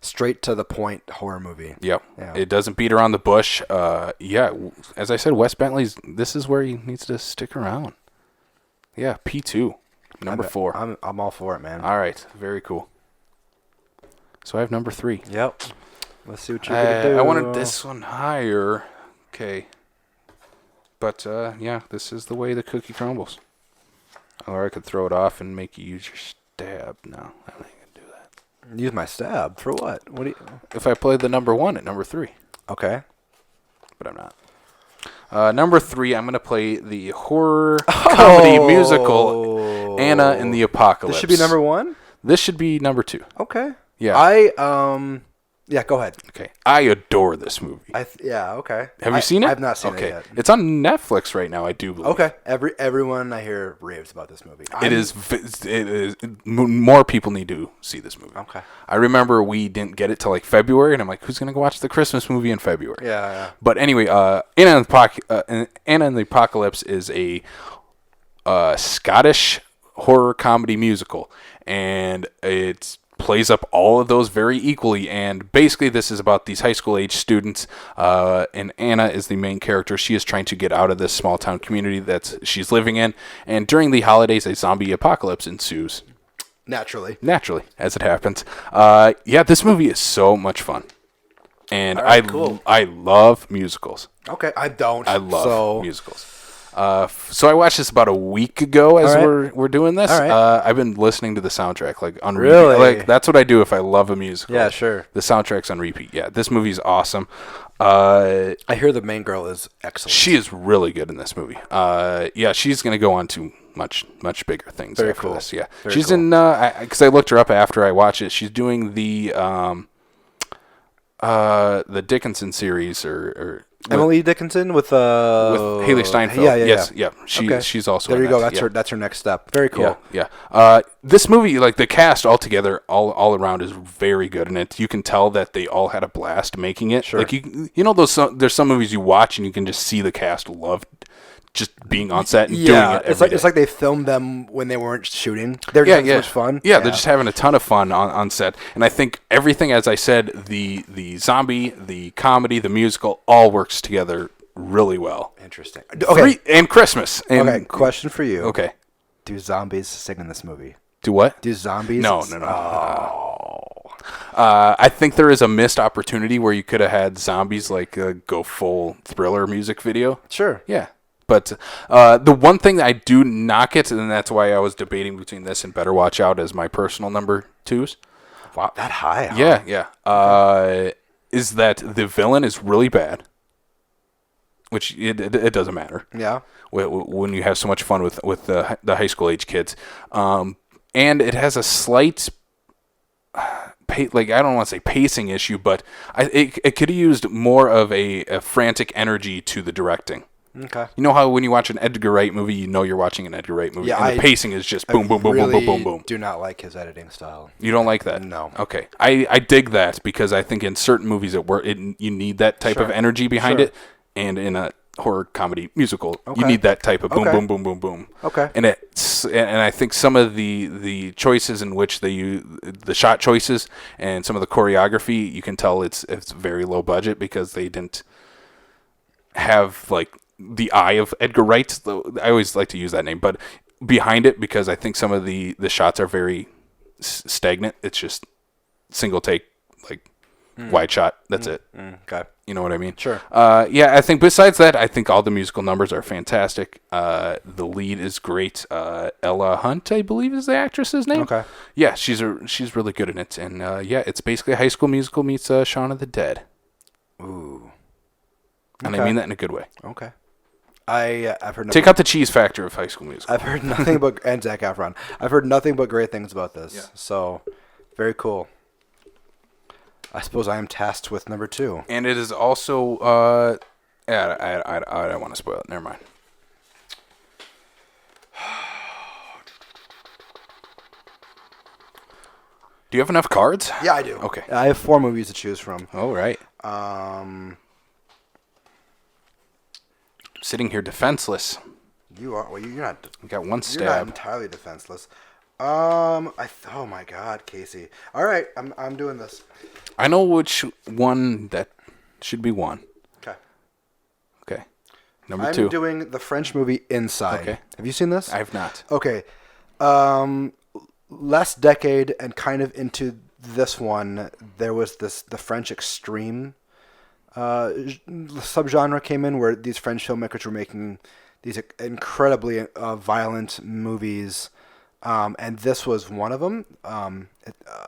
straight to the point horror movie. Yep. Yeah. It doesn't beat around the bush. As I said, Wes Bentley's, this is where he needs to stick around. Yeah, P2, number 4. I'm all for it, man. All right, very cool. So I have number 3. Yep. Let's see what you're going to do. I wanted this one higher. Okay. But, this is the way the cookie crumbles. Or I could throw it off and make you use your stab. No, I don't think I can do that. Use my stab? For what? If I played the number 1 at number 3. Okay. But I'm not. Number 3, I'm going to play the horror comedy musical Anna and the Apocalypse. This should be number 1? This should be number 2. Okay. Yeah. Yeah, go ahead. Okay. I adore this movie. Okay. Have you seen it? I've not seen it yet. It's on Netflix right now, I do believe. Okay. Everyone I hear raves about this movie. It is. More people need to see this movie. Okay. I remember we didn't get it till like February, and I'm like, who's going to go watch the Christmas movie in February? Yeah. But anyway, Anna and the Apocalypse is a Scottish horror comedy musical, and it's plays up all of those very equally, and basically this is about these high school age students, and Anna is the main character. She is trying to get out of this small town community that she's living in, and during the holidays a zombie apocalypse ensues. Naturally, as it happens. This movie is so much fun, and I love musicals. Okay, I don't. I love musicals. So I watched this about a week ago as we're doing this. All right. I've been listening to the soundtrack like on repeat. Really? Like that's what I do if I love a musical. Yeah, sure. The soundtrack's on repeat. Yeah, this movie's awesome. I hear the main girl is excellent. She is really good in this movie. Yeah, she's gonna go on to much bigger things after this. Yeah, she's cool. In because I looked her up after I watched it. She's doing the Dickinson series or Emily Dickinson with Haley Steinfeld. Yeah. She's also there. You go. That's her next step. Very cool. Yeah. This movie, like the cast altogether, all around is very good, and you can tell that they all had a blast making it. Sure. Like you know there's some movies you watch and you can just see the cast love just being on set and doing it every day. It's like they filmed them when they weren't shooting. They're just having so much fun. Yeah, they're just having a ton of fun on set. And I think everything, as I said, the zombie, the comedy, the musical, all works together really well. Interesting. Okay. And Christmas. And, okay, question for you. Okay. Do zombies sing in this movie? Do what? Do zombies? No. Oh. I think there is a missed opportunity where you could have had zombies like go full Thriller music video. Sure. Yeah. But the one thing that I do knock it, and that's why I was debating between this and Better Watch Out as my personal number 2s. Wow, that high? Huh? Yeah. Is that the villain is really bad, which it doesn't matter. Yeah. When you have so much fun with the high school age kids, and it has a slight. Like I don't want to say pacing issue, but it could have used more of a frantic energy to the directing. Okay. You know how when you watch an Edgar Wright movie, you know you're watching an Edgar Wright movie, and the pacing is just boom, boom, boom, boom, boom, boom, boom. Do not like his editing style. You don't like that? No. Okay. I dig that because I think in certain movies you need that type of energy behind it, and in a horror comedy musical, you need that type of boom, boom, boom, boom, boom. Okay. And I think some of the choices in which they use the shot choices and some of the choreography, you can tell it's very low budget because they didn't have like the eye of Edgar Wright. I always like to use that name, but behind it, because I think some of the shots are very stagnant. It's just single take, like wide shot. That's it. Okay. You know what I mean? Sure. Yeah, I think besides that, I think all the musical numbers are fantastic. The lead is great. Ella Hunt, I believe, is the actress's name. Okay. Yeah, she's really good in it. And yeah, it's basically a High School Musical meets Shaun of the Dead. Ooh. And I mean that in a good way. Okay. I've heard nothing. Take out the cheese factor of High School Musical. I've heard nothing but and Zac Efron. I've heard nothing but great things about this. Yeah. So, very cool. I suppose I am tasked with number 2. And it is also I don't want to spoil it. Never mind. Do you have enough cards? Yeah, I do. Okay. I have 4 movies to choose from. All right. Sitting here defenseless. You are. Well, you're not. You got one stab. You're not entirely defenseless. Oh my God, Casey. All right, I'm doing this. I know which one that should be one. Okay. Number 2. I'm doing the French movie Inside. Okay. Have you seen this? I have not. Okay. Last decade and kind of into this one, there was the French extreme subgenre came in where these French filmmakers were making these incredibly violent movies, and this was one of them.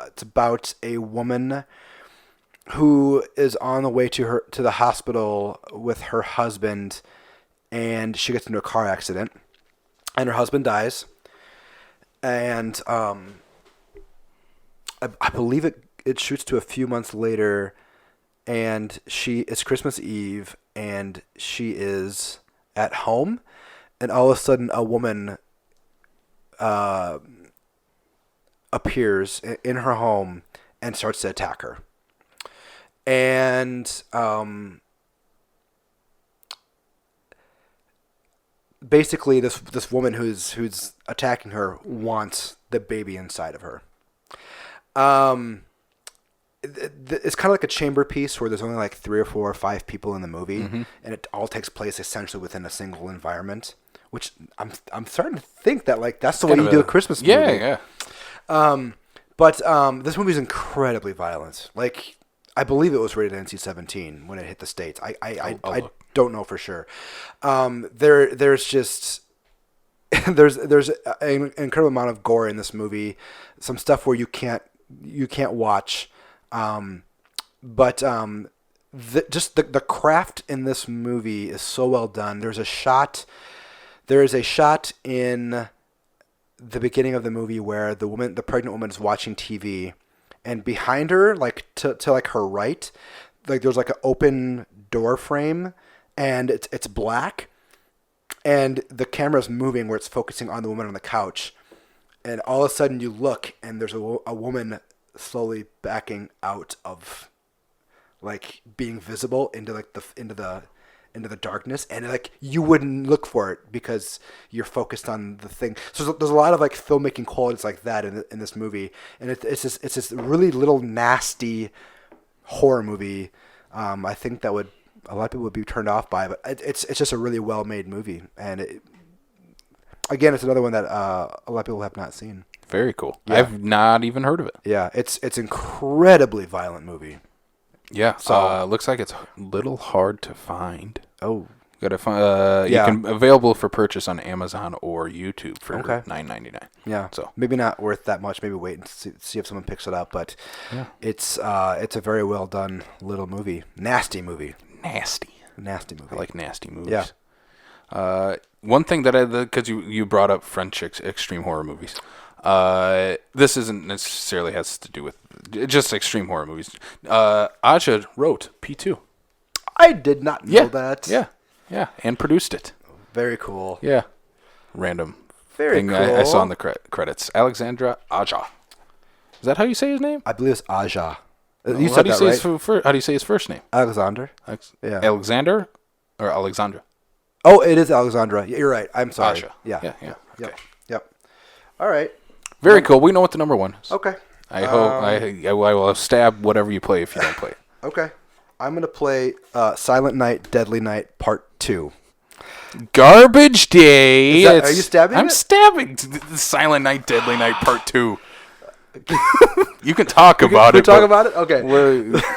It's about a woman who is on the way to the hospital with her husband, and she gets into a car accident, and her husband dies, and I believe it shoots to a few months later. And it's Christmas Eve, and she is at home, and all of a sudden a woman appears in her home and starts to attack her. And basically this woman who's attacking her wants the baby inside of her. It's kind of like a chamber piece where there's only like 3 or 4 or 5 people in the movie, and it all takes place essentially within a single environment. Which I'm starting to think that like that's the way you do a Christmas movie. Yeah. But this movie is incredibly violent. Like I believe it was rated NC-17 when it hit the States. I don't know for sure. There's just there's an incredible amount of gore in this movie. Some stuff where you can't watch. But the craft in this movie is so well done. There is a shot in the beginning of the movie where the pregnant woman is watching TV, and behind her, like to like her right, like there's like an open door frame, and it's black, and the camera's moving where it's focusing on the woman on the couch, and all of a sudden you look and there's a woman slowly backing out of, like, being visible into like into the darkness, and like you wouldn't look for it because you're focused on the thing. So there's a lot of like filmmaking qualities like that in this movie, and it's this really little nasty horror movie. I think that a lot of people would be turned off by, but it's just a really well made movie, and again, it's another one that a lot of people have not seen. Very cool. Yeah. I've not even heard of it. Yeah, it's incredibly violent movie. Yeah, so looks like it's a little hard to find. Oh, gotta find. You can available for purchase on Amazon or YouTube for $9.99. Yeah, so maybe not worth that much. Maybe wait and see if someone picks it up. But yeah, it's a very well done little movie. Nasty movie. Nasty movie. I like nasty movies. Yeah. One thing that because you brought up French extreme horror movies. This isn't necessarily has to do with just extreme horror movies. Aja wrote P2. I did not know that. Yeah, and produced it. Very cool. Yeah, random. Very thing cool. I saw in the credits. Alexandra Aja. Is that how you say his name? I believe it's Aja. You said that right. How do you say his first name? Alexander. Yeah. Alexander or Alexandra? Oh, it is Alexandra. You're right. I'm sorry. Aja. Yeah. Okay. Yep. All right. Very cool. We know what the number one is. Okay. I hope I will stab whatever you play if you don't play it. Okay. I'm going to play Silent Night, Deadly Night Part 2. Garbage Day. Are you stabbing I'm stabbing Silent Night, Deadly Night Part 2. You can talk about it. Talk about it? Okay.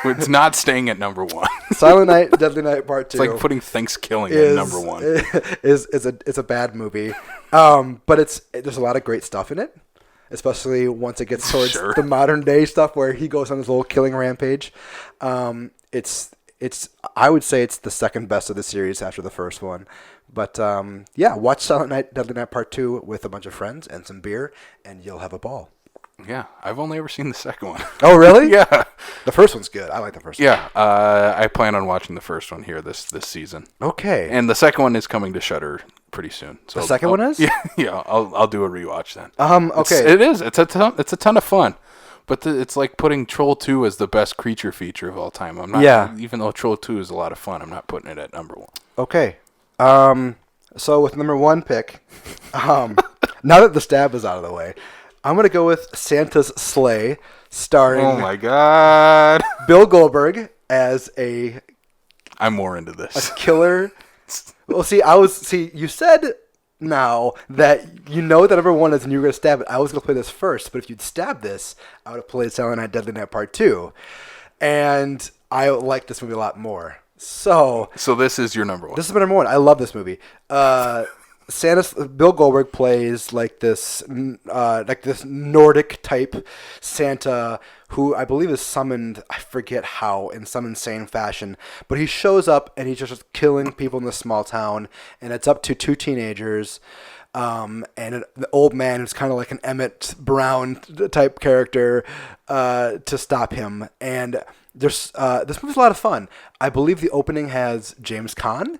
It's not staying at number one. Silent Night, Deadly Night Part 2. It's like putting Thanksgiving at number one. It's a bad movie. But there's a lot of great stuff in it. Especially once it gets towards the modern day stuff where he goes on his little killing rampage. I would say it's the second best of the series after the first one. But watch Silent Night, Deadly Night Part 2 with a bunch of friends and some beer, and you'll have a ball. Yeah, I've only ever seen the second one. Oh, really? Yeah. The first one's good. I like the first one. Yeah, I plan on watching the first one here this season. Okay. And the second one is coming to Shudder pretty soon. So the second one is? Yeah. I'll do a rewatch then. Okay. It's a ton of fun, but it's like putting Troll 2 as the best creature feature of all time. I'm not. Yeah. Even though Troll 2 is a lot of fun, I'm not putting it at number one. Okay. So with number one pick, now that the stab is out of the way, I'm going to go with Santa's Sleigh, starring oh my God, Bill Goldberg as I'm more into this. A killer. Well, you said now that you know that number one is and you were going to stab it. I was going to play this first, but if you'd stabbed this, I would have played Silent Night, Deadly Night Part 2. And I like this movie a lot more. So this is your number one. This is my number one. I love this movie. Bill Goldberg plays like this Nordic type Santa who I believe is summoned, I forget how, in some insane fashion, but he shows up and he's just killing people in this small town, and it's up to two teenagers and the old man who's kind of like an Emmett Brown type character to stop him. And this movie's a lot of fun. I believe the opening has James Caan.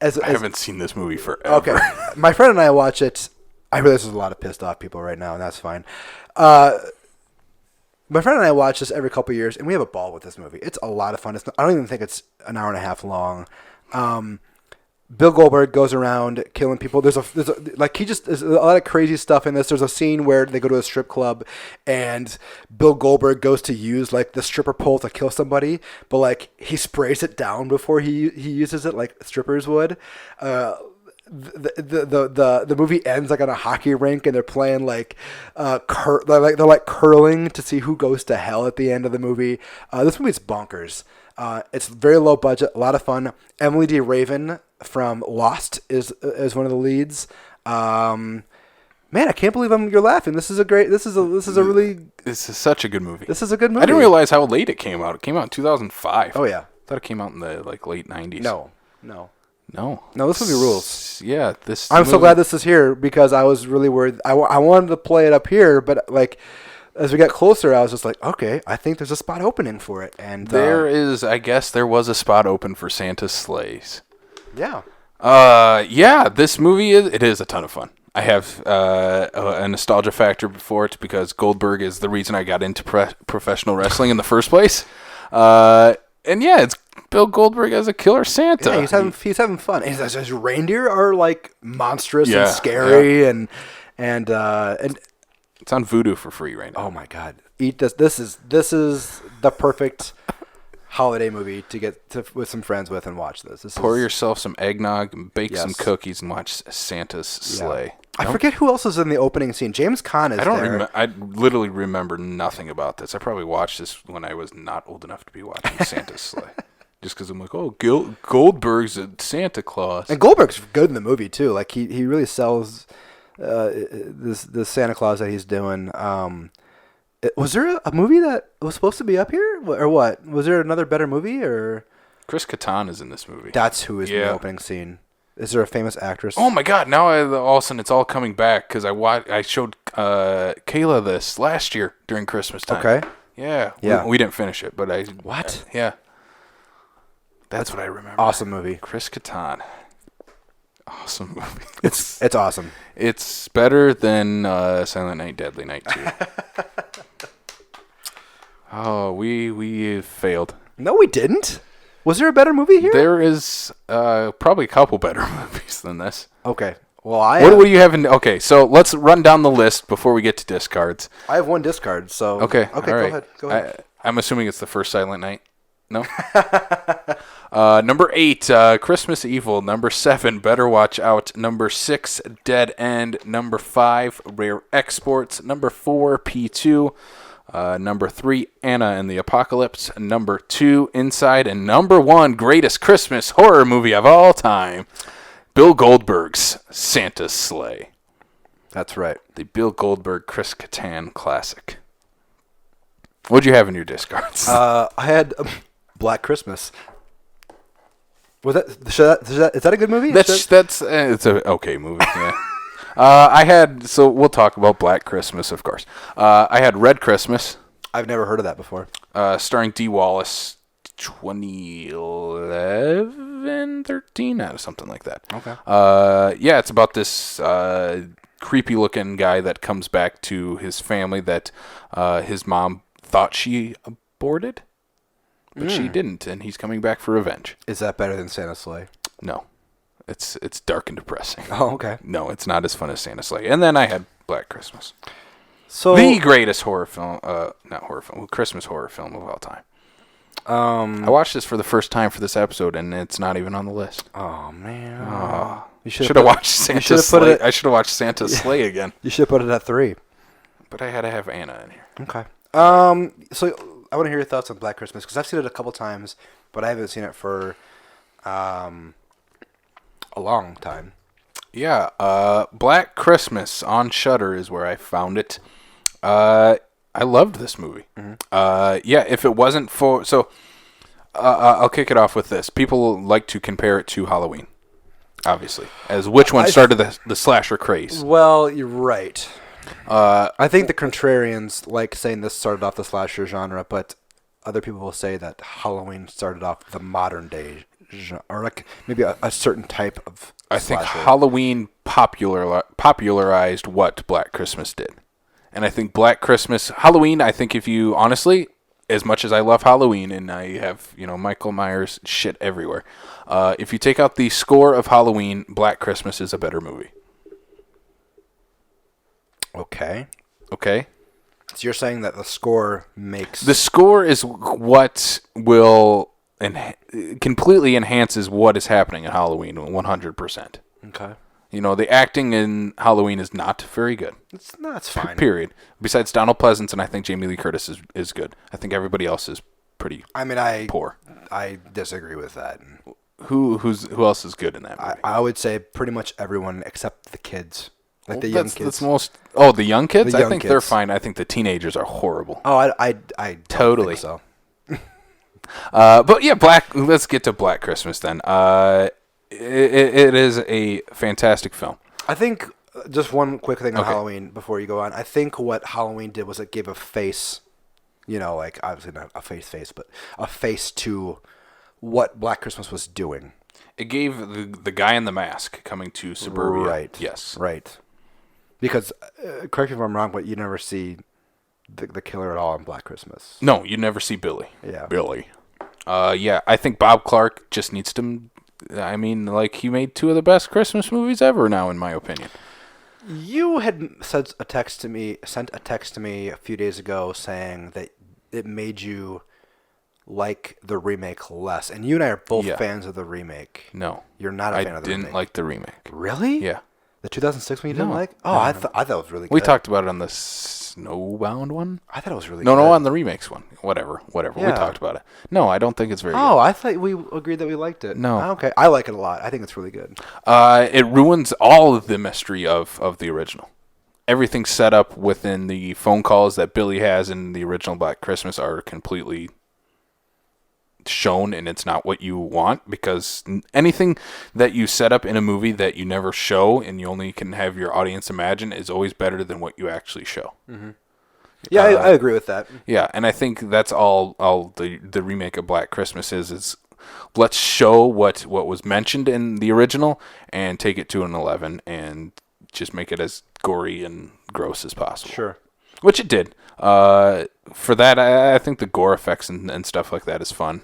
I haven't seen this movie forever. Okay. My friend and I watch it. I realize there's a lot of pissed off people right now, and that's fine. My friend and I watch this every couple of years, and we have a ball with this movie. It's a lot of fun. I don't even think it's an hour and a half long. Bill Goldberg goes around killing people. There's a lot of crazy stuff in this. There's a scene where they go to a strip club and Bill Goldberg goes to use like the stripper pole to kill somebody, but like he sprays it down before he uses it like strippers would. the movie ends like on a hockey rink, and they're playing like they're like curling to see who goes to hell at the end of the movie. This movie's bonkers. It's very low budget, a lot of fun. Emily D. Raven from Lost is one of the leads. Man, I can't believe you're laughing. This is such a good movie. This is a good movie. I didn't realize how late it came out. It came out in 2005. Oh yeah. I thought it came out in the late 90s. No. This movie rules. Yeah, I'm so glad this is here because I was really worried. I wanted to play it up here, but like as we got closer, I was just like, okay, I think there's a spot opening for it. And I guess there was a spot open for Santa's Sleighs. Yeah. This movie is a ton of fun. I have a nostalgia factor before it because Goldberg is the reason I got into professional wrestling in the first place. And yeah, it's Bill Goldberg as a killer Santa. Yeah, he's having fun. His reindeer are like monstrous and scary and it's on Vudu for free right now. Oh my God, eat this! This is the perfect holiday movie to get with some friends with and watch this. Pour yourself some eggnog and bake some cookies and watch Santa's sleigh. I forget who else is in the opening scene. James Caan is there. I literally remember nothing about this. I probably watched this when I was not old enough to be watching Santa's sleigh. Just because I'm like, oh, Goldberg's a Santa Claus. And Goldberg's good in the movie too. Like he really sells this Santa Claus that he's doing. Was there a movie that was supposed to be up here, or what? Was there another better movie, or? Chris Kattan is in this movie. That's who is in the opening scene. Is there a famous actress? Oh my God! Now all of a sudden it's all coming back because I showed Kayla this last year during Christmas time. Okay. Yeah. We didn't finish it, but What? Yeah. That's what I remember. Awesome movie. Chris Kattan. Awesome movie. It's awesome. It's better than Silent Night, Deadly Night 2. Oh, we failed. No, we didn't. Was there a better movie here? There is probably a couple better movies than this. Okay. Well, what do you have in? Okay, so let's run down the list before we get to discards. I have one discard. So okay. Go ahead. I'm assuming it's the first Silent Night. No. Number 8, Christmas Evil. Number 7, Better Watch Out. Number 6, Dead End. Number 5, Rare Exports. Number 4, P2. Number 3, Anna and the Apocalypse. Number 2, Inside. And number 1, greatest Christmas horror movie of all time, Bill Goldberg's Santa's Sleigh. That's right. The Bill Goldberg Chris Kattan classic. What'd you have in your discards? I had Black Christmas. Was is that a good movie? It's an okay movie. Yeah. We'll talk about Black Christmas, of course. I had Red Christmas. I've never heard of that before. Starring Dee Wallace, 2011, 13, something like that. Okay. It's about this creepy looking guy that comes back to his family that his mom thought she aborted. But she didn't, and he's coming back for revenge. Is that better than Santa's Sleigh? No. It's dark and depressing. Oh, okay. No, it's not as fun as Santa's Sleigh. And then I had Black Christmas. So the greatest Christmas horror film of all time. I watched this for the first time for this episode, and it's not even on the list. Oh, man. Oh, you should have watched Santa's Sleigh. I should have watched Santa's Sleigh again. You should have put it at 3. But I had to have Anna in here. Okay. So I want to hear your thoughts on Black Christmas because I've seen it a couple times, but I haven't seen it for a long time. Yeah, Black Christmas on Shudder is where I found it. I loved this movie. Mm-hmm. If it wasn't for I'll kick it off with this. People like to compare it to Halloween, obviously, as which one started the slasher craze. Well, you're right. I think the contrarians like saying this started off the slasher genre, but other people will say that Halloween started off the modern day genre, or like maybe a certain type of I slasher. think Halloween popularized what Black Christmas did. And I think Halloween, I think if you, honestly, as much as I love Halloween, and I have, Michael Myers shit everywhere, if you take out the score of Halloween, Black Christmas is a better movie. Okay. So you're saying that the score makes... The score is what will completely enhances what is happening at Halloween 100%. Okay. You know, the acting in Halloween is not very good. It's fine. Period. Besides Donald Pleasance, and I think Jamie Lee Curtis is good. I think everybody else is pretty poor. I disagree with that. Who else is good in that movie? I would say pretty much everyone except the kids. Like the young kids. The young kids? I think kids. they're fine. I think the teenagers are horrible. Oh, I totally think so. But yeah, let's get to Black Christmas then. It is a fantastic film. I think just one quick thing on Halloween before you go on. I think what Halloween did was it gave a face, like obviously not a face, but a face to what Black Christmas was doing. It gave the guy in the mask coming to suburbia. Right. Yes. Right. Because, correct me if I'm wrong, but you never see the killer at all in Black Christmas. No, you never see Billy. Yeah. Billy. Yeah, I think Bob Clark just needs to... I mean, he made 2 of the best Christmas movies ever now, in my opinion. You had sent a text to me a few days ago saying that it made you like the remake less. And you and I are both fans of the remake. No. You're not a fan of the remake. I didn't like the remake. Really? Yeah. The 2006 one you didn't like? Oh, no, I thought it was really good. We talked about it on the Snowbound one. I thought it was really good. No, on the remakes one. Whatever. Yeah. We talked about it. No, I don't think it's very good. Oh, I thought we agreed that we liked it. No. Okay. I like it a lot. I think it's really good. It ruins all of the mystery of the original. Everything set up within the phone calls that Billy has in the original Black Christmas are completely shown, and it's not what you want, because anything that you set up in a movie that you never show and you only can have your audience imagine is always better than what you actually show. Mm-hmm. Yeah, I agree with that. Yeah, and I think that's all the remake of Black Christmas is let's show what was mentioned in the original and take it to an 11 and just make it as gory and gross as possible. Sure. Which it did. For that, I think the gore effects and stuff like that is fun.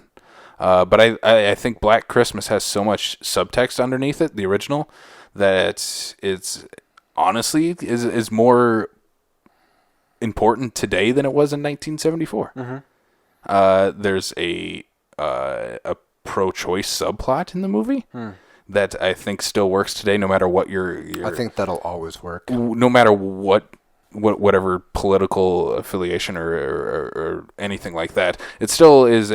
But I think Black Christmas has so much subtext underneath it, the original, that it's honestly is more important today than it was in 1974. Mm-hmm. There's a pro-choice subplot in the movie that I think still works today, no matter what your I think that'll always work. No matter whatever political affiliation or anything like that, it still is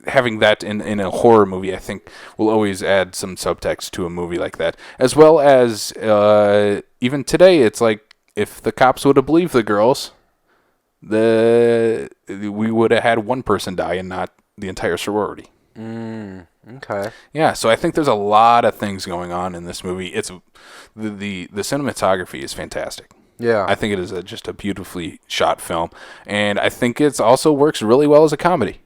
having that in a horror movie, I think, will always add some subtext to a movie like that. As well as, even today, it's like, if the cops would have believed the girls, we would have had one person die and not the entire sorority. Okay. Yeah, so I think there's a lot of things going on in this movie. It's the cinematography is fantastic. Yeah. I think it is just a beautifully shot film. And I think it also works really well as a comedy.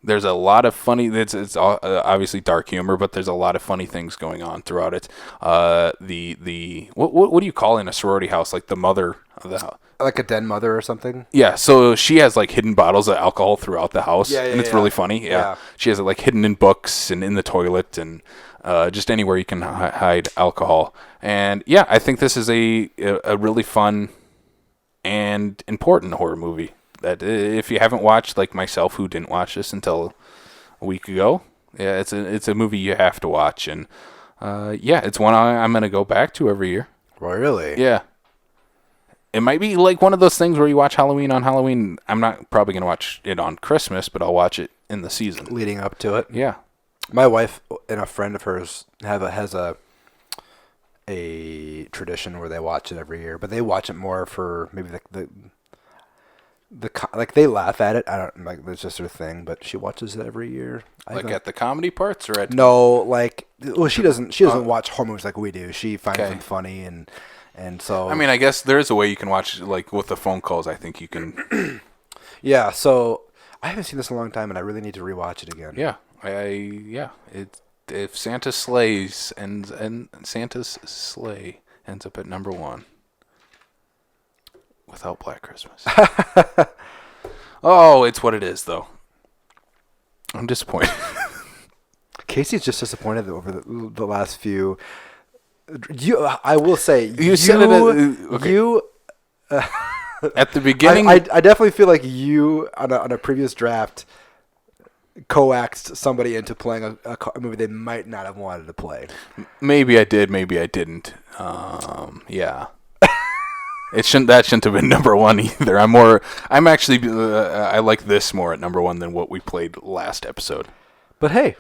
There's a lot of funny. It's obviously dark humor, but there's a lot of funny things going on throughout it. What do you call in a sorority house, like the mother of the house? Like a den mother or something? Yeah, so she has hidden bottles of alcohol throughout the house, and it's really funny. Yeah, she has it hidden in books and in the toilet and just anywhere you can hide alcohol. And yeah, I think this is a really fun and important horror movie. That if you haven't watched, like myself, who didn't watch this until a week ago, yeah, it's a movie you have to watch, and it's one I'm gonna go back to every year. Really? Yeah. It might be one of those things where you watch Halloween on Halloween. I'm not probably gonna watch it on Christmas, but I'll watch it in the season leading up to it. Yeah. My wife and a friend of hers has a tradition where they watch it every year, but they watch it more for maybe they laugh at it. I don't that's just their thing, but she watches it every year. At the comedy parts or at she doesn't watch horror movies like we do. She finds them funny and so I mean, I guess there is a way you can watch with the phone calls. I think you can. Yeah, so I haven't seen this in a long time, and I really need to rewatch it again. Yeah, if Santa slays and Santa's sleigh ends up at number 1. Without Black Christmas. Oh, it's what it is, though. I'm disappointed. Casey's just disappointed over the last few. I will say you said it. Okay. You at the beginning. I definitely feel like you on a previous draft coaxed somebody into playing a movie they might not have wanted to play. Maybe I did, maybe I didn't. Yeah. That shouldn't have been number one either. I'm actually I like this more at number one than what we played last episode. But hey,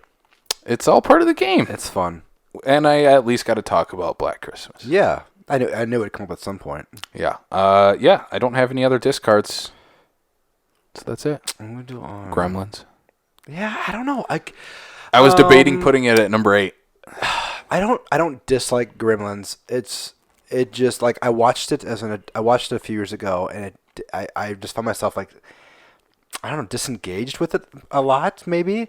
it's all part of the game. It's fun. And I at least got to talk about Black Christmas. Yeah. I knew it'd come up at some point. Yeah. I don't have any other discards. So that's it. I'm gonna do Gremlins. Yeah, I don't know. I was debating putting it at number 8. I don't dislike Gremlins. It just like I watched it a few years ago, and I just found myself like, I don't know, disengaged with it a lot maybe.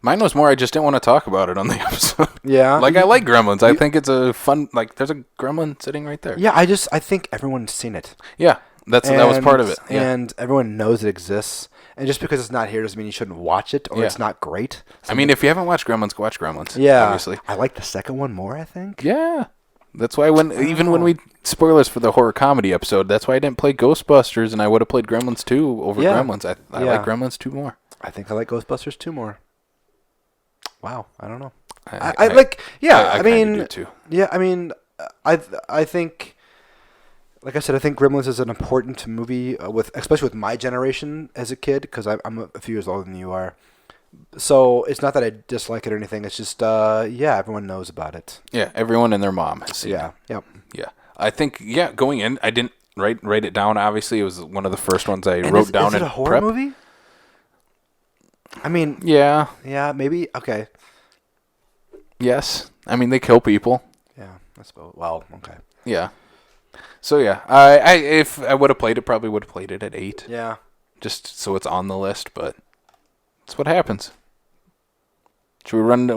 Mine was more I just didn't want to talk about it on the episode. Yeah. Like I like Gremlins. I think it's a fun, like there's a gremlin sitting right there. Yeah, I think everyone's seen it. Yeah. That was part of it. Yeah. And everyone knows it exists. And just because it's not here doesn't mean you shouldn't watch it or it's not great. I mean, if you haven't watched Gremlins, go watch Gremlins. Yeah. Obviously. I like the second one more, I think. Yeah. That's why when we spoilers for the horror comedy episode, that's why I didn't play Ghostbusters and I would have played Gremlins 2 over Gremlins. I like Gremlins 2 more. I think I like Ghostbusters 2 more. Wow, I don't know. I do too. Yeah, I mean, I think, like I said, I think Gremlins is an important movie especially with my generation as a kid, because I'm a few years older than you are. So it's not that I dislike it or anything. It's just, everyone knows about it. Yeah, everyone and their mom has seen it. Yep. Yeah, I think going in, I didn't write it down. Obviously, it was one of the first ones I wrote down. Is it a horror movie? I mean, yeah, maybe. Okay. Yes, I mean they kill people. Yeah, I suppose. Well, okay. Yeah. So yeah, if I would have played it, probably would have played it at 8. Yeah. Just so it's on the list, but that's what happens. Should we run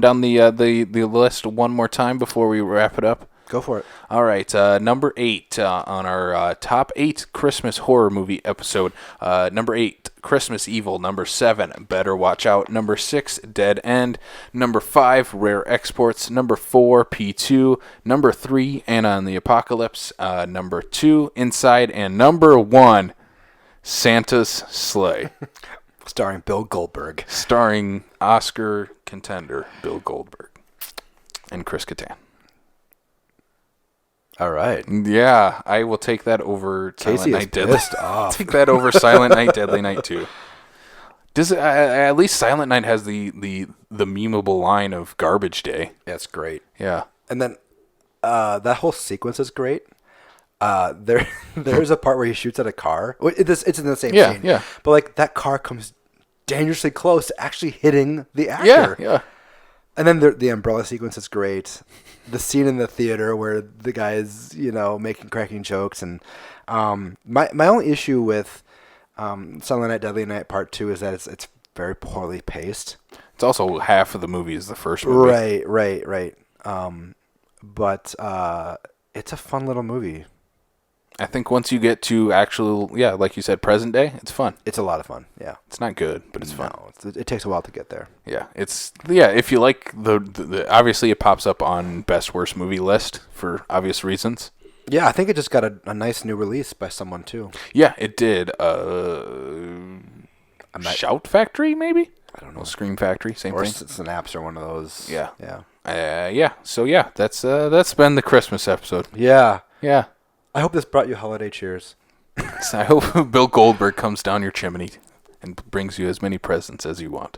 down the list one more time before we wrap it up? Go for it. All right, number 8 on our top 8 Christmas horror movie episode. Number 8, Christmas Evil. Number 7, Better Watch Out. Number 6, Dead End. Number 5, Rare Exports. Number 4, P2. Number 3, Anna and the Apocalypse. Number 2, Inside. And number 1, Santa's Sleigh. Starring Bill Goldberg. Starring Oscar contender Bill Goldberg. And Chris Kattan. All right. Yeah, I will take that over Casey Silent Night, Deadly. Off. Take that over Silent Night, Deadly Night 2. At least Silent Night has the memeable line of Garbage Day. That's great. Yeah. And then that whole sequence is great. There's a part where he shoots at a car. It's in the same scene. Yeah. But like that car comes dangerously close to actually hitting the actor. Yeah. And then the umbrella sequence is great. The scene in the theater where the guy is, cracking jokes. And my only issue with Silent Night, Deadly Night Part 2 is that it's very poorly paced. It's also half of the movie is the first movie. Right. But it's a fun little movie. I think once you get to actual, like you said, present day, it's fun. It's a lot of fun, yeah. It's not good, but it's fun. It takes a while to get there. Yeah, if you like the obviously it pops up on best worst movie list for obvious reasons. Yeah, I think it just got a nice new release by someone too. Yeah, it did. Shout Factory, maybe? I don't know. Scream Factory, same thing. Or Synapse or one of those. Yeah. So yeah, that's been the Christmas episode. Yeah. I hope this brought you holiday cheers. I hope Bill Goldberg comes down your chimney and brings you as many presents as you want.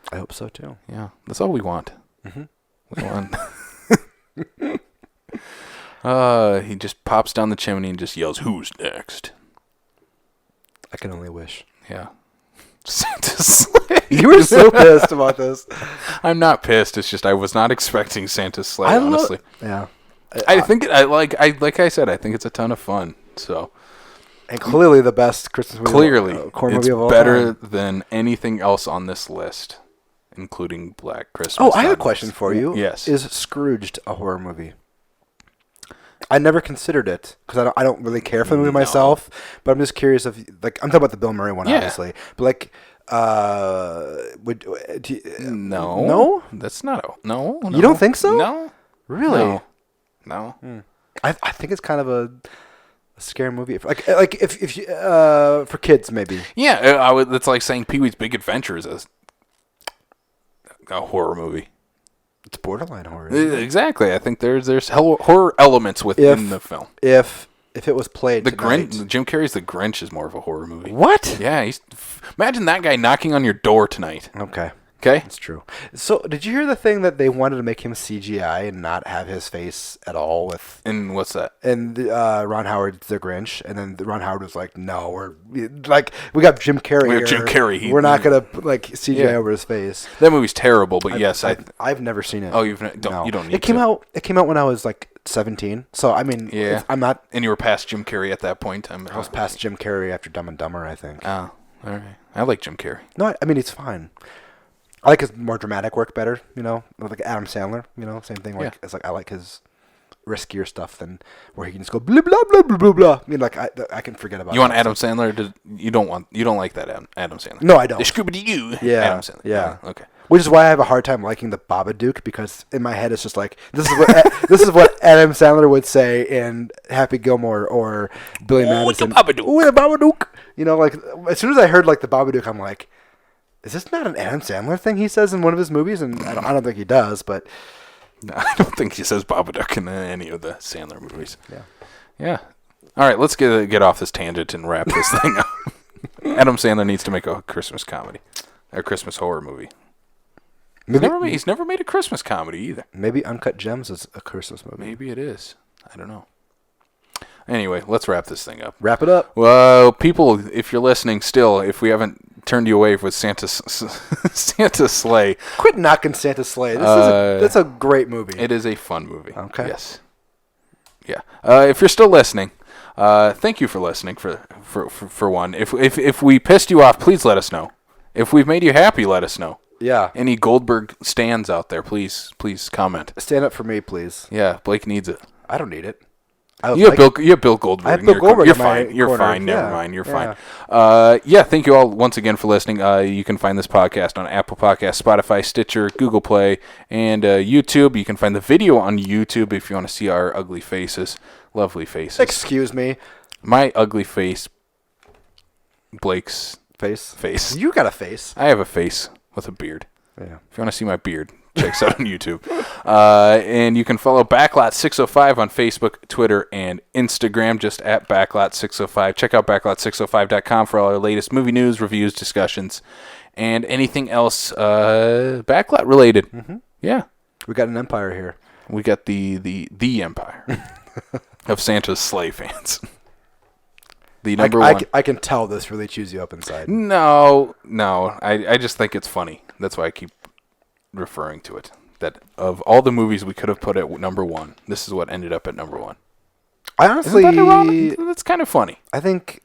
I hope so too. Yeah, that's all we want. Mm-hmm. We want. He just pops down the chimney and just yells, "Who's next?" I can only wish. Yeah. Santa's Sleigh. You were so pissed about this. I'm not pissed. It's just I was not expecting Santa's Sleigh. Honestly. Yeah. I think like I said, I think it's a ton of fun. So, and clearly the best Christmas movie. Clearly, movie of all better time. than anything else on this list, including Black Christmas. Oh, I have a question for you. Yes, is Scrooged a horror movie? I never considered it because I don't really care for the movie myself. But I'm just curious if I'm talking about the Bill Murray one, obviously. But no, that's not no. You don't think so? No, really. No. I think it's kind of a A scary movie, like if you, for kids maybe. Yeah, it's like saying Pee-wee's Big Adventure is a horror movie. It's borderline horror. Exactly. I think there's horror elements within the film. If it was played the Grinch, Jim Carrey's The Grinch is more of a horror movie. What? Yeah, imagine that guy knocking on your door tonight. Okay. Okay? That's true. So, did you hear the thing that they wanted to make him CGI and not have his face at all? And what's that? And Ron Howard's The Grinch, and then Ron Howard was like, "No, we got Jim Carrey. We have Jim Carrey. We're not gonna CGI over his face." That movie's terrible, but yes, I've never seen it. Oh, you don't need it came out. It came out when I was like 17. So I mean, I'm not. And you were past Jim Carrey at that point. I was past Jim Carrey after Dumb and Dumber, I think. Oh, all right. I like Jim Carrey. No, I mean he's fine. I like his more dramatic work better, like Adam Sandler, same thing. Like it's like I like his riskier stuff than where he can just go blah blah blah blah blah blah. I mean, like I can forget about. You want Adam Sandler? You don't like that Adam Sandler? No, I don't. Scooby-Doo. Yeah, Adam Sandler. Yeah. Okay. Which is why I have a hard time liking the Babadook, because in my head it's just like this is what Adam Sandler would say in Happy Gilmore or Billy Madison. The Babadook. Ooh, the Babadook. Like as soon as I heard like the Babadook, I'm like, is this not an Adam Sandler thing he says in one of his movies? And I don't think he does, but no, I don't think he says Babadook in any of the Sandler movies. Yeah. All right, let's get off this tangent and wrap this thing up. Adam Sandler needs to make a Christmas comedy, a Christmas horror movie. He's never made a Christmas comedy either. Maybe Uncut Gems is a Christmas movie. Maybe it is. I don't know. Anyway, let's wrap this thing up. Wrap it up. Well, people, if you're listening still, if we haven't turned you away with Santa's Sleigh. Quit knocking Santa's Sleigh. That's a great movie. It is a fun movie. Okay. Yes. Yeah. If you're still listening, thank you for listening for one. If we pissed you off, please let us know. If we've made you happy, let us know. Yeah. Any Goldberg stands out there, please comment. Stand up for me, please. Yeah, Blake needs it. I don't need it. You have Bill Goldberg. I have Bill Goldberg. You're fine. You're fine. Never mind. You're fine. Thank you all once again for listening. You can find this podcast on Apple Podcasts, Spotify, Stitcher, Google Play, and YouTube. You can find the video on YouTube if you want to see our ugly faces. Lovely faces. Excuse me. My ugly face. Blake's face. You got a face. I have a face with a beard. Yeah. If you want to see my beard, check us out on YouTube. And you can follow Backlot 605 on Facebook, Twitter, and Instagram, just at Backlot 605. Check out backlot605.com for all our latest movie news, reviews, discussions, and anything else Backlot related. Mm-hmm. Yeah. We got an empire here. We got the empire of Santa's Sleigh fans. The number one. I can tell this really chews you up inside. No. I just think it's funny. That's why I keep referring to it. That of all the movies we could have put at number one, this is what ended up at number one. I honestly, that's kind of funny. I think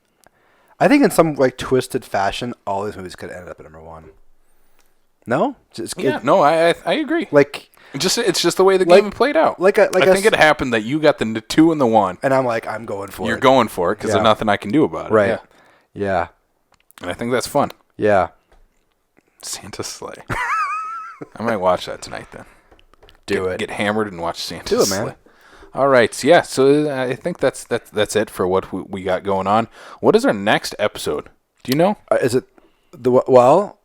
in some like twisted fashion, all these movies could have ended up at number one. No, I agree. Like, it's just the way the game played out. I think it happened that you got the 2 and the 1, and I'm like, I'm going for it. You're going for it because there's nothing I can do about it. Right? Yeah. And I think that's fun. Yeah. Santa's Sleigh. I might watch that tonight then. Get hammered and watch Santa's Sleigh. Do it, man. All right. Yeah. So I think that's it for what we got going on. What is our next episode? Do you know? Is it well?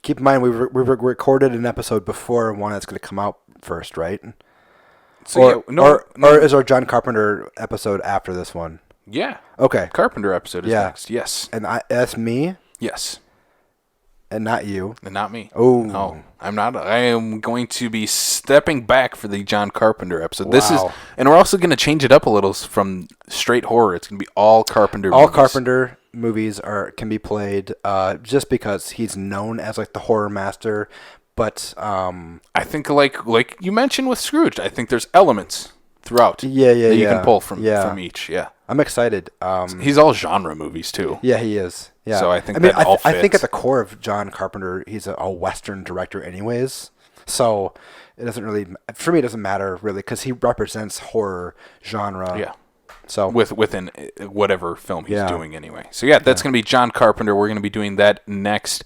Keep in mind we recorded an episode before one that's going to come out first, right? So or is our John Carpenter episode after this one? Yeah. Okay. Carpenter episode is next. Yes. And that's me. Yes. And not you. And not me. Oh. No, I'm not. I am going to be stepping back for the John Carpenter episode. Wow. And we're also going to change it up a little from straight horror. It's going to be all Carpenter movies. All Carpenter movies can be played just because he's known as like the horror master. But I think like you mentioned with Scrooge, I think there's elements throughout that you can pull from each. Yeah. I'm excited. He's all genre movies too. Yeah, he is. Yeah. So I think all fits. I think at the core of John Carpenter, he's a Western director anyways. So it doesn't really, for me, it doesn't matter really because he represents horror genre. Yeah. So within whatever film he's doing anyway. So that's going to be John Carpenter. We're going to be doing that next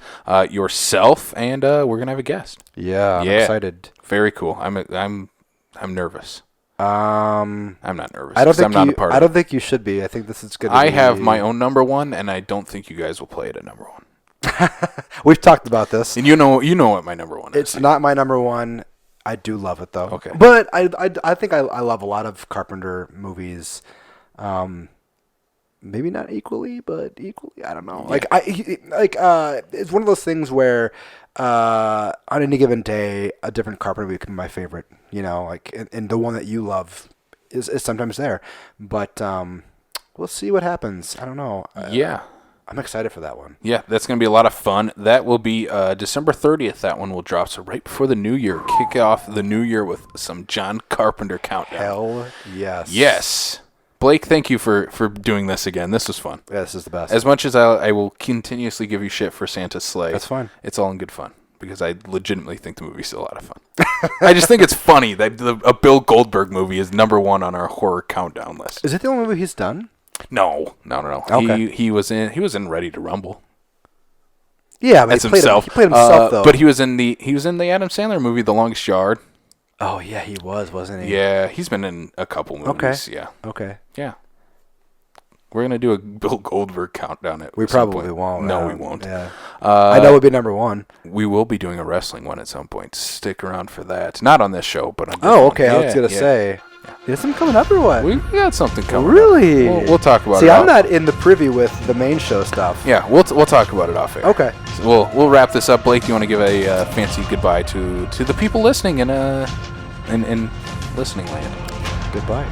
yourself, and we're going to have a guest. Yeah, I'm excited. Very cool. I'm nervous. I'm not nervous. I don't think I'm not a part I don't think you should be. I think this is good. I have my own number one, and I don't think you guys will play it at number one. We've talked about this, and you know what my number one is. It's not my number one. I do love it though. Okay, but I think I love a lot of Carpenter movies. Maybe not equally, but equally. I don't know. Yeah. It's one of those things where on any given day, a different Carpenter movie can be my favorite. You know, like and the one that you love is sometimes there. But we'll see what happens. I don't know. Yeah. I'm excited for that one. Yeah, that's going to be a lot of fun. That will be December 30th. That one will drop. So right before the new year, kick off the new year with some John Carpenter countdown. Hell yes. Yes. Blake, thank you for doing this again. This was fun. Yeah, this is the best. As much as I will continuously give you shit for Santa's Sleigh. That's fine. It's all in good fun. Because I legitimately think the movie's still a lot of fun. I just think it's funny that a Bill Goldberg movie is number one on our horror countdown list. Is it the only movie he's done? No. Okay. He was in Ready to Rumble. Yeah, but he played himself though. But he was in the Adam Sandler movie The Longest Yard. Oh yeah, he was, wasn't he? Yeah, he's been in a couple movies. Okay. Yeah. Okay. Yeah. We're gonna do a Bill Goldberg countdown at We some probably point. won't. No, we won't. Yeah. I know it'll be number one. We will be doing a wrestling one at some point. Stick around for that. Not on this show, but on. Oh, okay. I was gonna say. Is something coming up or what? We got something coming. Really? Up. We'll talk about it. See, I'm not in the privy with the main show stuff. Yeah, we'll talk about it off air. Okay. So we'll wrap this up. Blake, you want to give a fancy goodbye to the people listening in listening land? Goodbye.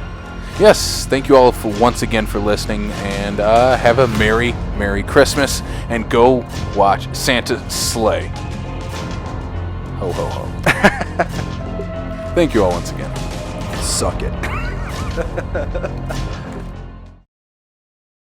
Yes, thank you all once again for listening, and have a Merry Christmas, and go watch Santa's Sleigh. Ho, ho, ho. Thank you all once again. Suck it.